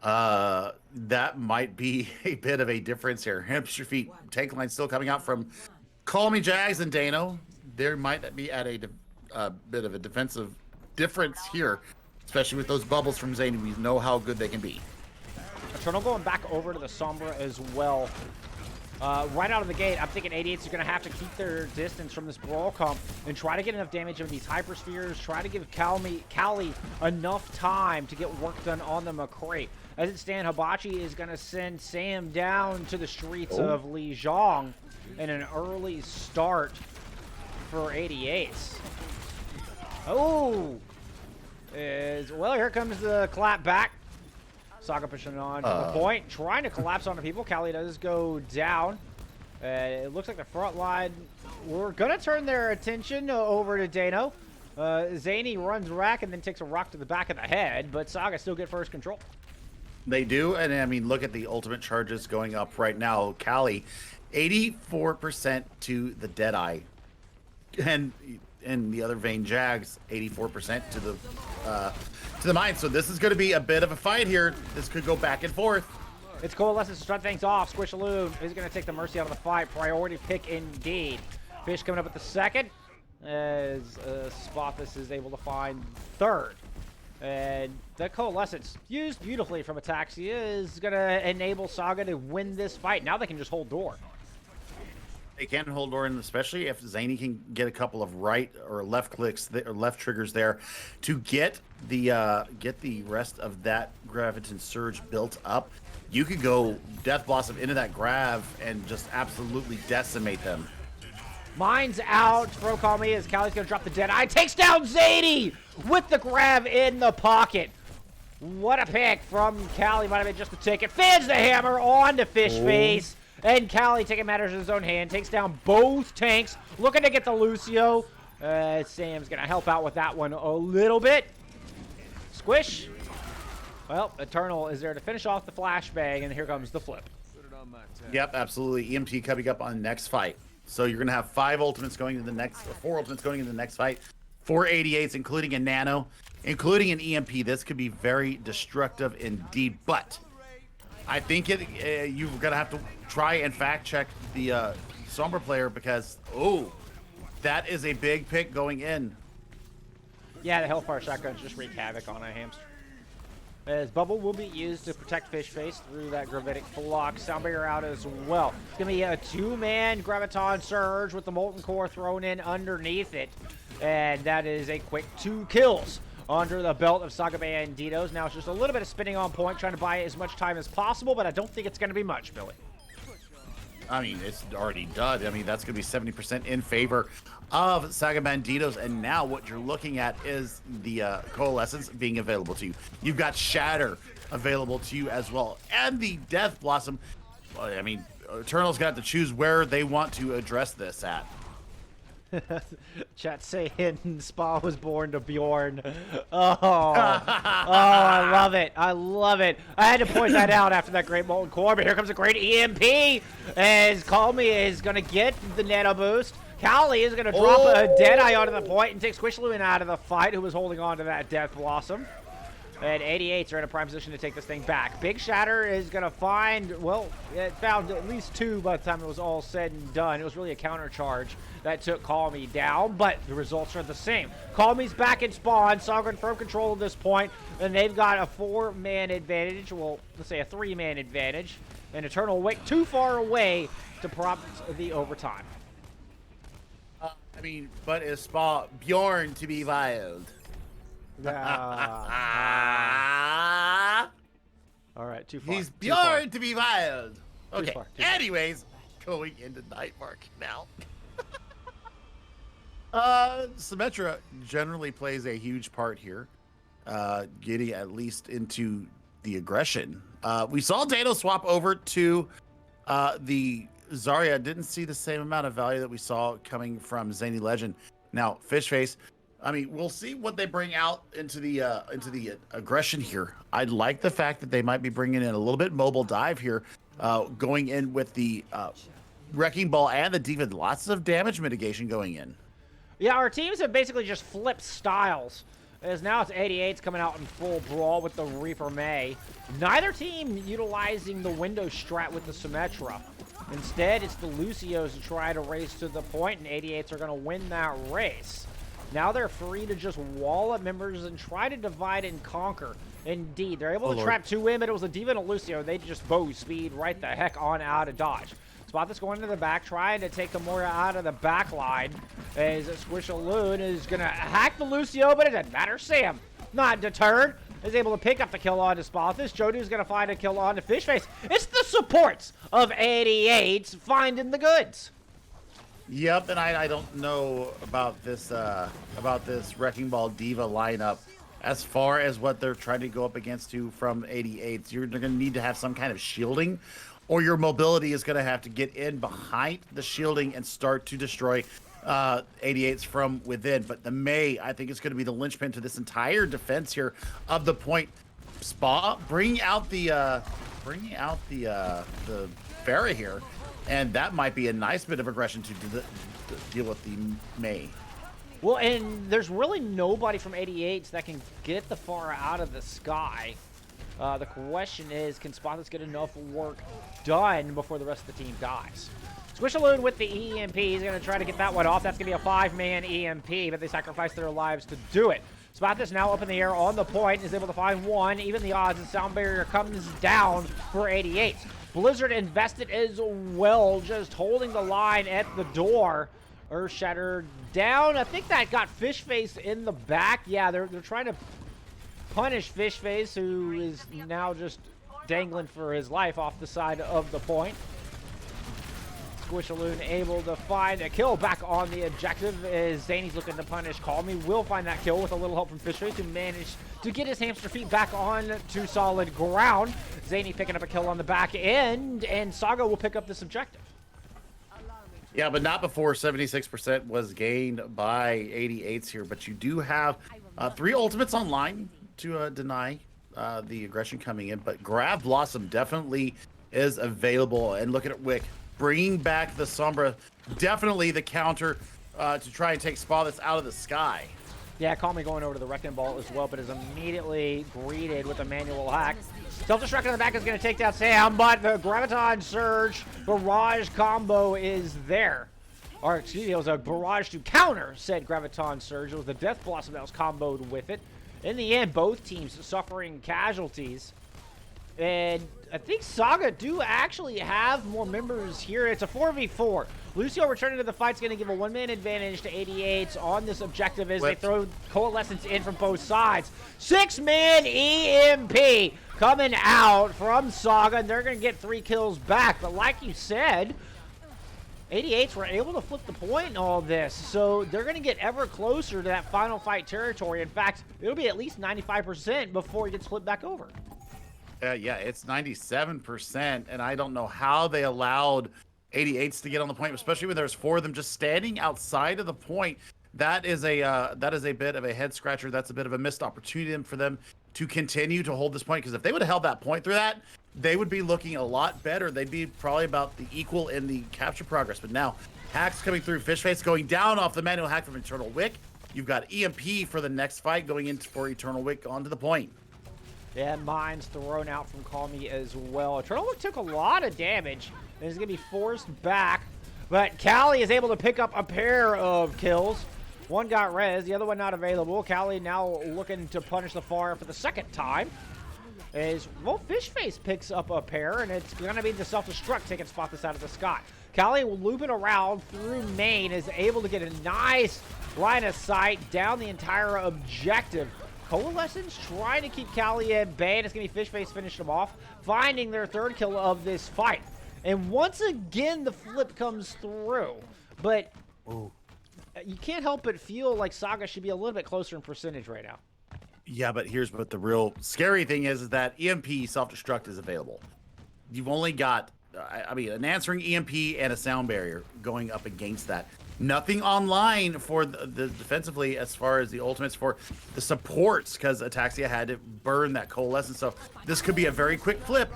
that might be a bit of a difference here. Hamster feet tank line still coming out from Call Me Jags and Dano. There might be at a bit of a defensive difference here, especially with those bubbles from Zany. We know how good they can be. Eternal going back over to the Sombra as well. Right out of the gate, I'm thinking 88's are going to have to keep their distance from this brawl comp and try to get enough damage of these hyperspheres, try to give Cali enough time to get work done on the McCree. As it stands, Hibachi is going to send Sam down to the streets of Li Zhang in an early start for 88's. Well, here comes the clap back. Saga pushing on to the point, trying to collapse onto people. Cali does go down. It looks like the front line, we're going to turn their attention over to Dano. Zany runs back and then takes a rock to the back of the head, but Saga still get first control. They do, and I mean, look at the ultimate charges going up right now. Cali, 84% to the Deadeye. And the other Vayne Jags, 84% to the mine. So this is going to be a bit of a fight here. This could go back and forth. It's Coalescence to start things off. Squishaloon is going to take the Mercy out of the fight. Priority pick indeed. Fish coming up with the second as Spothos is able to find third. And the Coalescence, used beautifully from Ataxia, is going to enable Saga to win this fight. Now they can just hold door. They can hold door, and especially if Zany can get a couple of right or left clicks or left triggers there to get the rest of that Graviton Surge built up. You could go Death Blossom into that Grav and just absolutely decimate them. Mine's out. Throw call me as Cali's going to drop the Deadeye. Takes down Zany with the Grav in the pocket. What a pick from Cali. Might have been just a ticket. Fans the hammer on to Fish Face. And Cali taking matters in his own hand. Takes down both tanks. Looking to get the Lucio. Sam's going to help out with that one a little bit. Squish. Well, Eternal is there to finish off the flashbang, and here comes the flip. Yep, absolutely. EMT coming up on the next fight. So you're going to have 5 ultimates going into the next, or 4 ultimates going into the next fight. 4 88s, including a Nano, including an EMP. This could be very destructive indeed, but I think you're going to have to try and fact check the Sombra player because, that is a big pick going in. Yeah, the Hellfire Shotguns just wreak havoc on a hamster. As Bubble will be used to protect Fish Face through that Gravitic block. Soundbarrier out as well. It's going to be a 2-man Graviton Surge with the Molten Core thrown in underneath it. And that is a quick 2 kills under the belt of Saga Banditos. Now it's just a little bit of spinning on point, trying to buy as much time as possible, but I don't think it's going to be much, Billy. I mean, it's already done. I mean, that's going to be 70% in favor of Saga Banditos. And now what you're looking at is the Coalescence being available to you. You've got Shatter available to you as well. And the Death Blossom. I mean, Eternal's got to choose where they want to address this at. Chat saying Spa was born to Bjorn. I love it. I love it. I had to point that out after that great Molten Core, but here comes a great EMP as Call Me is going to get the Nano Boost. Cali is going to drop a Deadeye onto the point and take Squishaloon out of the fight, who was holding on to that Death Blossom. And 88's are in a prime position to take this thing back. Big Shatter is going to find, well, it found at least 2 by the time it was all said and done. It was really a counter charge that took Call Me down, but the results are the same. Call Me's back in spawn. Saga in firm control at this point, and they've got a 4-man advantage. Well, let's say a 3-man advantage. And Eternal Wick too far away to prompt the overtime. I mean, but is Spa Bjorn to be wild? All right, too far. He's too far. Bjorn to be wild. Okay. Too far. Anyways, going into Night Market now. Symmetra generally plays a huge part here, getting at least into the aggression. We saw Dano swap over to the Zarya. Didn't see the same amount of value that we saw coming from Zany Legend. Now, Fishface, I mean, we'll see what they bring out into the aggression here. I like the fact that they might be bringing in a little bit mobile dive here, going in with the Wrecking Ball and the Diva. Lots of damage mitigation going in. Yeah, our teams have basically just flipped styles. As now it's 88's coming out in full brawl with the Reaper May. Neither team utilizing the window strat with the Symmetra. Instead, it's the Lucios to try to race to the point, and 88's are going to win that race. Now they're free to just wall up members and try to divide and conquer. Indeed, they're able to trap 2 in, but it was a Diva and a Lucio. They just bow speed right the heck on out of dodge. Spot that's going to the back, trying to take the Moira out of the back line. As Squishaloon is going to hack the Lucio, but it doesn't matter. Sam, not deterred, is able to pick up the kill on to Spothis. Jodu's going to find a kill on to Fishface. It's the supports of 88's finding the goods. Yep, and I don't know about this Wrecking Ball Diva lineup. As far as what they're trying to go up against you from 88's, they're going to need to have some kind of shielding, or your mobility is going to have to get in behind the shielding and start to destroy 88's from within. But the May, I think, is going to be the linchpin to this entire defense here of the point. Spa bringing out the Pharah here, and that might be a nice bit of aggression to deal with the May. Well, and there's really nobody from 88's that can get the Pharah out of the sky. The question is, can Spotless get enough work done before the rest of the team dies? Squishaloon with the EMP. He's going to try to get that one off. That's going to be a 5-man EMP, but they sacrificed their lives to do it. Spotless now up in the air on the point, is able to find one. Even the odds, and Sound Barrier comes down for 88. Blizzard invested as well, just holding the line at the door. Earth Shatter down. I think that got Fishface in the back. Yeah, they're trying to punish Fishface, who is now just dangling for his life off the side of the point. Squishaloon able to find a kill back on the objective as Zany's looking to punish Call Me. Will find that kill with a little help from Fishface, who managed to get his hamster feet back on to solid ground. Zany picking up a kill on the back end, and Saga will pick up this objective. Yeah, but not before 76% was gained by 88's here. But you do have 3 ultimates online to deny the aggression coming in. But Grab Blossom definitely is available. And look at it, Wick bringing back the Sombra. Definitely the counter to try and take Spa that's out of the sky. Yeah, Call Me going over to the Wrecking Ball as well, but is immediately greeted with a manual hack. Self-destruct in the back is going to take down Sam, but the Graviton Surge Barrage combo is there. Or, excuse me, it was a Barrage to counter said Graviton Surge. It was the Death Blossom that was comboed with it. In the end, both teams suffering casualties. And I think Saga do actually have more members here. It's a 4v4. Lucio returning to the fight is going to give a 1-man advantage to 88's on this objective as they throw Coalescence in from both sides. 6-man EMP coming out from Saga, and they're going to get 3 kills back. But like you said, 88's were able to flip the point in all this, so they're going to get ever closer to that final fight territory. In fact, it'll be at least 95% before it gets flipped back over. Yeah, it's 97%, and I don't know how they allowed 88's to get on the point, especially when there's 4 of them just standing outside of the point. That is a bit of a head scratcher. That's a bit of a missed opportunity for them to continue to hold this point, because if they would have held that point through that, they would be looking a lot better. They'd be probably about the equal in the capture progress. But now, hacks coming through. Fishface going down off the manual hack from Eternal Wick. You've got EMP for the next fight going in for Eternal Wick onto the point. Yeah, mines thrown out from Call Me as well. Eternal took a lot of damage and is going to be forced back. But Callie is able to pick up a pair of kills. One got res, the other one not available. Callie now looking to punish the far for the second time. Well, Fishface picks up a pair, and it's going to be the self-destruct taking spot this out of the sky. Callie will loop it around through main, is able to get a nice line of sight down the entire objective. Coalescence trying to keep Callie at bay, and it's going to be Fishface finish them off, finding their third kill of this fight. And once again, the flip comes through. But you can't help but feel like Saga should be a little bit closer in percentage right now. Yeah, but here's what the real scary thing is that EMP self-destruct is available. You've only got, I mean, an answering EMP and a sound barrier going up against that. Nothing online for the defensively as far as the ultimates for the supports, because Ataxia had to burn that coalescence. So this could be a very quick flip.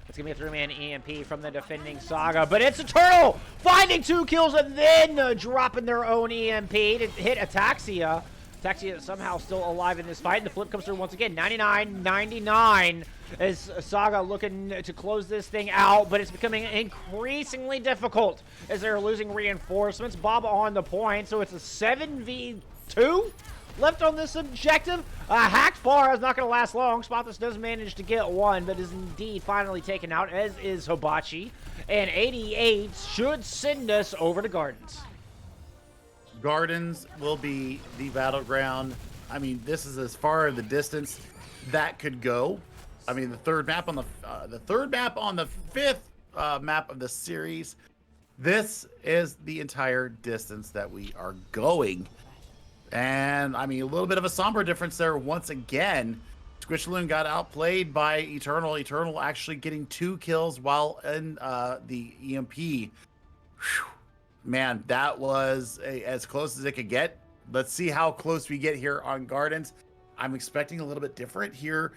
It's going to be a 3-man EMP from the defending Saga, but it's Eternal finding 2 kills and then dropping their own EMP to hit Ataxia. Ataxia somehow still alive in this fight, and the flip comes through once again. 99-99 as Saga looking to close this thing out, but it's becoming increasingly difficult as they're losing reinforcements. Bob on the point, so it's a 7v2 left on this objective. Hacked bar is not going to last long. Spotless does manage to get one, but is indeed finally taken out, as is Hibachi. And 88's should send us over to Gardens. Gardens will be the battleground. I mean, this is as far the distance that could go. I mean, the third map on the fifth map of the series. This is the entire distance that we are going. And I mean, a little bit of a somber difference there once again. Squishaloon got outplayed by Eternal. Eternal actually getting 2 kills while in the EMP. Whew. Man, that was as close as it could get. Let's see how close we get here on Gardens. I'm expecting a little bit different here.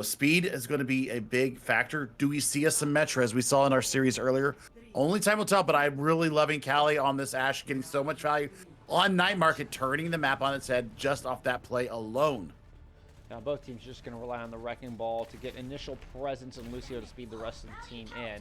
Speed is going to be a big factor. Do we see a Symmetra as we saw in our series earlier? Only time will tell, but I'm really loving Callie on this Ashe, getting so much value on Night Market, turning the map on its head just off that play alone. Now both teams just going to rely on the Wrecking Ball to get initial presence and Lucio to speed the rest of the team in.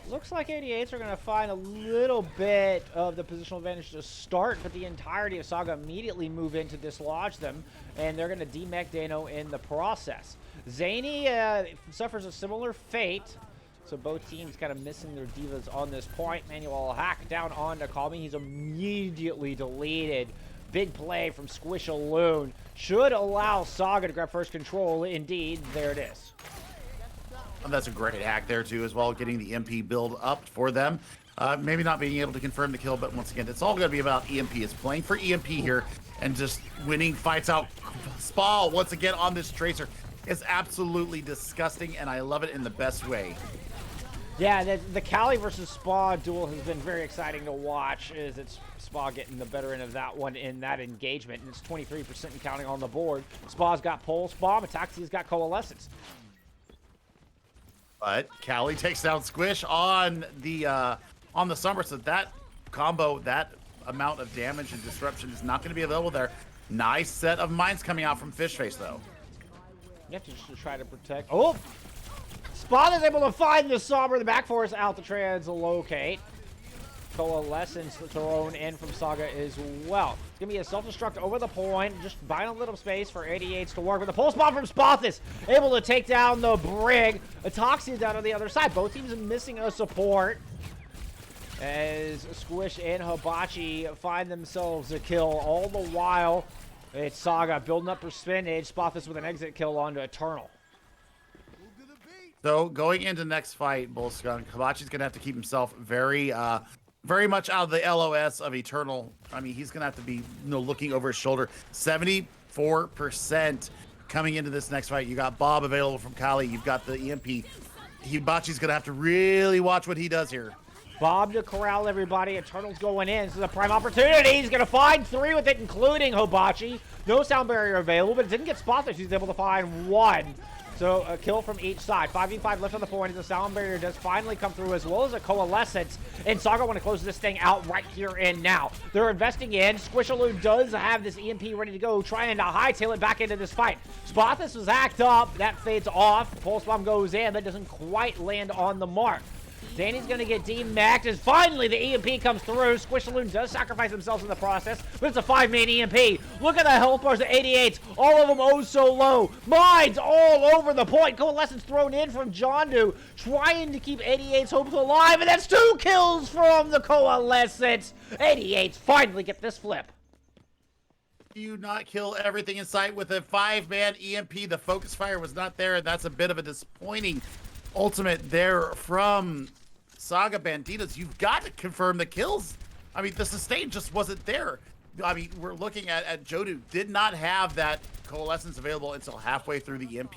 Looks like 88's are going to find a little bit of the positional advantage to start, but the entirety of Saga immediately move in to dislodge them, and they're going to demech Dano in the process. Zany suffers a similar fate, so both teams kind of missing their divas on this point. Manuel hack down on to Call Me. He's immediately deleted. Big play from Squishaloon. Should allow Saga to grab first control. Indeed, there it is. And that's a great hack there, too, as well, getting the MP build up for them. Maybe not being able to confirm the kill, but once again, it's all going to be about EMP. It's playing for EMP here and just winning fights out. Spa, once again, on this Tracer is absolutely disgusting, and I love it in the best way. Yeah, the Callie versus Spa duel has been very exciting to watch, as it's Spa getting the better end of that one in that engagement, and it's 23% and counting on the board. Spa's got Pulse Bomb, Ataxia's got Coalescence. But Callie takes down Squish on the Summer, so that combo, that amount of damage and disruption is not going to be available there. Nice set of mines coming out from Fishface, though. You have to just try to protect. Oh! Spawn is able to find the Somber, the back force out to translocate. Coalescence thrown in from Saga as well. It's going to be a self-destruct over the point, just buying a little space for 88's to work with. The pulse bomb from Spothis, able to take down the Brig. Ataxia down on the other side. Both teams are missing a support as Squish and Hibachi find themselves a kill. All the while, it's Saga building up percentage. Spothis with an exit kill onto Eternal. So going into next fight, Bullskunk, Hibachi's going to have to keep himself very much out of the LOS of Eternal. I mean, he's going to have to be looking over his shoulder. 74% coming into this next fight. You got Bob available from Kali. You've got the EMP. Hibachi's going to have to really watch what he does here. Bob to corral everybody. Eternal's going in. This is a prime opportunity. He's going to find 3 with it, including Hibachi. No sound barrier available, but it didn't get Spothis. He's able to find 1. So a kill from each side. 5v5 left on the point as the sound barrier does finally come through, as well as a coalescence. And Saga want to close this thing out right here and now. They're investing in. Squishaloo does have this EMP ready to go, trying to hightail it back into this fight. Spothus was hacked up. That fades off. Pulse Bomb goes in, but doesn't quite land on the mark. Danny's going to get demacked as finally the EMP comes through. Squishaloo does sacrifice themselves in the process, but it's a 5-man EMP. Look at the health bars of 88's. All of them oh so low. Mines all over the point. Coalescence thrown in from Jondu, trying to keep 88's hopes alive, and that's 2 kills from the Coalescence. 88's finally get this flip. You not kill everything in sight with a 5-man EMP. The focus fire was not there, and that's a bit of a disappointing ultimate there from Saga Banditos. You've got to confirm the kills. I mean, the sustain just wasn't there. I mean, we're looking at Jodu did not have that coalescence available until halfway through the EMP.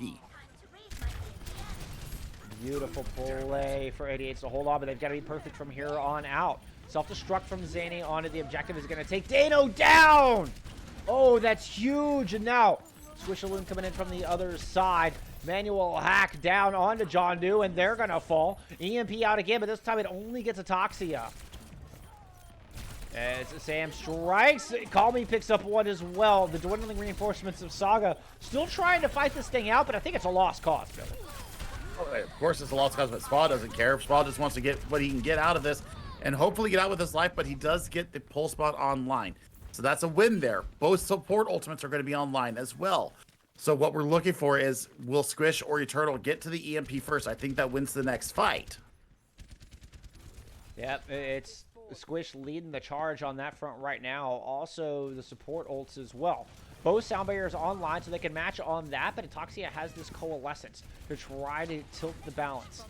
Beautiful play for 88's to hold on, but they've got to be perfect from here on out. Self-destruct from Zany onto the objective is going to take Dano down. Oh, that's huge. And now Squishaloo coming in from the other side. Manual hack down onto John Doe, and they're going to fall. EMP out again, but this time it only gets Ataxia. As Sam strikes, Call Me picks up one as well. The dwindling reinforcements of Saga still trying to fight this thing out, but I think it's a lost cause, Billy. Oh, of course it's a lost cause, but Spa doesn't care. Spa just wants to get what he can get out of this and hopefully get out with his life, but he does get the pulse spot online. So that's a win there. Both support ultimates are going to be online as well. So what we're looking for is, will Squish or Eternal get to the EMP first? I think that wins the next fight. Yep, it's Squish leading the charge on that front right now. Also, the support ults as well. Both sound barriers online, so they can match on that, but Ataxia has this coalescence to try to tilt the balance.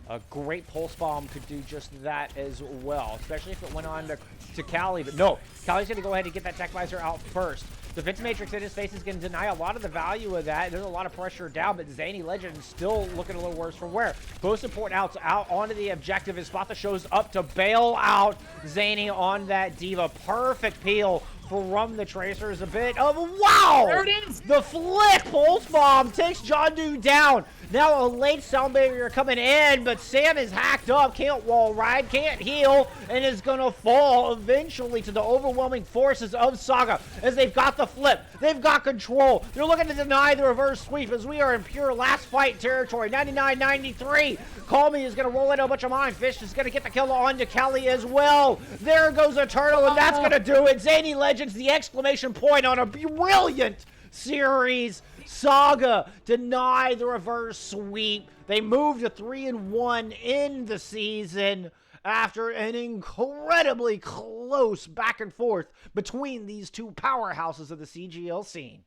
A great pulse bomb could do just that as well, especially if it went on to Cali. But no, Cali's going to go ahead and get that tech visor out first. Defense Matrix in his face is going to deny a lot of the value of that. There's a lot of pressure down, but Zany Legend still looking a little worse from where. Both support outs out onto the objective as Spotha shows up to bail out Zany on that Diva. Perfect peel from the Tracers. A bit of, wow! There it is! The flick pulse bomb takes John Doe down. Now a late sound barrier coming in, but Sam is hacked up, can't wall ride, can't heal, and is going to fall eventually to the overwhelming forces of Saga as they've got the flip. They've got control. They're looking to deny the reverse sweep as we are in pure last fight territory. 99-93. Call Me is going to roll in a bunch of mine. Fish is going to get the kill on to Kelly as well. There goes Eternal, and that's going to do it. Zany Legends, the exclamation point on a brilliant series. Saga deny the reverse sweep. They moved to 3-1 in the season after an incredibly close back and forth between these two powerhouses of the CGL scene.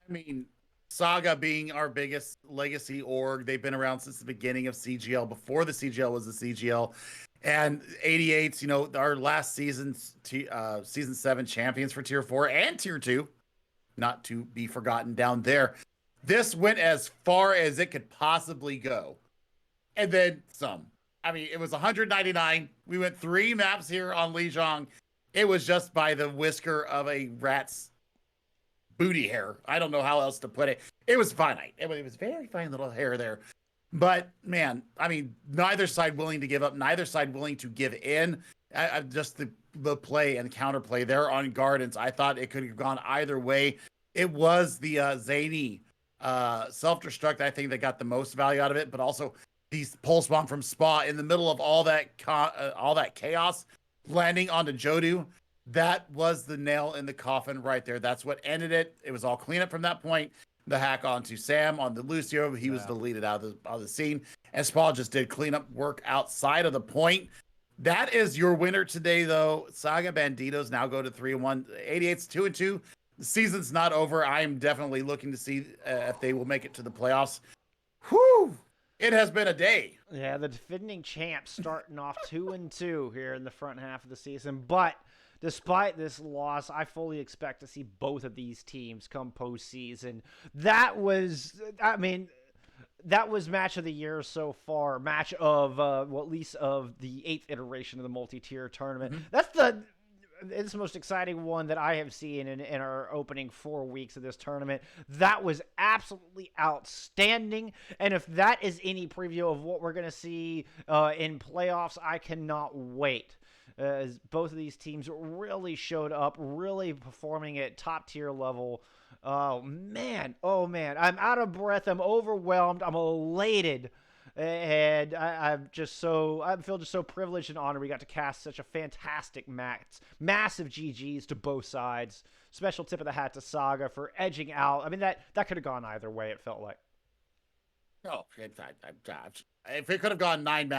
I mean, Saga being our biggest legacy org, they've been around since the beginning of CGL, before the CGL was the CGL. And 88's, you know, our last season's season 7 champions for Tier 4 and Tier 2. Not to be forgotten down there. This went as far as it could possibly go. And then some. I mean, it was 199. We went 3 maps here on Lijiang. It was just by the whisker of a rat's booty hair. I don't know how else to put it. It was finite. It was very fine little hair there. But, man, I mean, neither side willing to give up. Neither side willing to give in. Just the play and counterplay there on Gardens. I thought it could have gone either way. It was the Zany self-destruct, I think, that got the most value out of it, but also these pulse bomb from Spa in the middle of all that chaos landing onto Jodu. That was the nail in the coffin right there. That's what ended it. It was all cleanup from that point. The hack onto Sam, on the Lucio, he was deleted out of the scene, and Spa just did cleanup work outside of the point. That is your winner today, though. Saga Banditos now go to 3-1. 88's 2-2. The season's not over. I am definitely looking to see if they will make it to the playoffs. Whew! It has been a day. Yeah, the defending champs starting off 2-2 here in the front half of the season. But despite this loss, I fully expect to see both of these teams come postseason. That was, I mean, that was match of the year so far. Match of, well, at least of the 8th iteration of the multi-tier tournament. Mm-hmm. That's the it's the most exciting one that I have seen in our opening 4 weeks of this tournament. That was absolutely outstanding. And if that is any preview of what we're going to see in playoffs, I cannot wait. As both of these teams really showed up, really performing at top tier level. Oh man, I'm out of breath. I'm overwhelmed. I'm elated. And I feel just so privileged and honored we got to cast such a fantastic match. Massive GGs to both sides. Special tip of the hat to Saga for edging out. I mean, that could have gone either way, it felt like. Oh, if it could have gone nine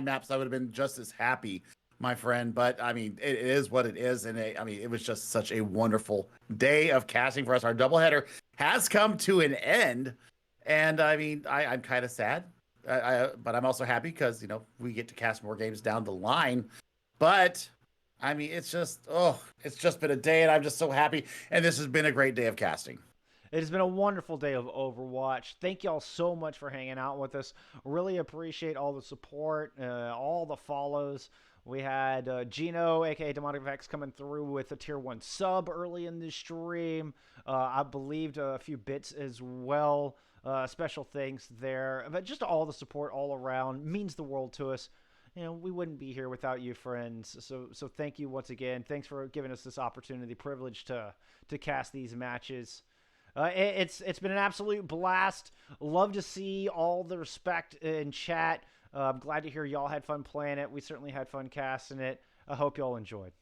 maps, I would have been just as happy, my friend. But I mean, it is what it is, and I mean, it was just such a wonderful day of casting for us. Our doubleheader has come to an end, and I mean, I'm kind of sad, but I'm also happy because we get to cast more games down the line. But I mean, it's just been a day, and I'm just so happy. And this has been a great day of casting. It has been a wonderful day of Overwatch. Thank y'all so much for hanging out with us. Really appreciate all the support, all the follows. We had Gino, aka Demonic Vex, coming through with a tier 1 sub early in the stream. I believed a few bits as well. Special thanks there. But just all the support all around means the world to us. We wouldn't be here without you, friends. So thank you once again. Thanks for giving us this opportunity, privilege to cast these matches. It's been an absolute blast. Love to see all the respect in chat. I'm glad to hear y'all had fun playing it. We certainly had fun casting it. I hope y'all enjoyed.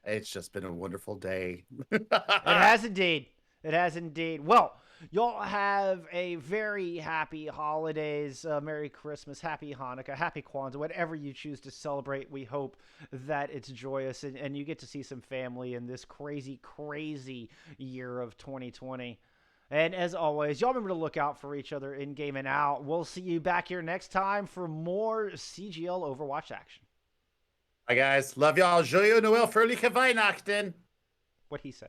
It's just been a wonderful day. It has indeed. It has indeed. Well, y'all have a very happy holidays. Merry Christmas, Happy Hanukkah, Happy Kwanzaa, whatever you choose to celebrate. We hope that it's joyous and you get to see some family in this crazy, crazy year of 2020. And as always, y'all remember to look out for each other in game and out. We'll see you back here next time for more CGL Overwatch action. Bye, guys. Love y'all. Joyeux Noël, fröhliche Weihnachten. What he said.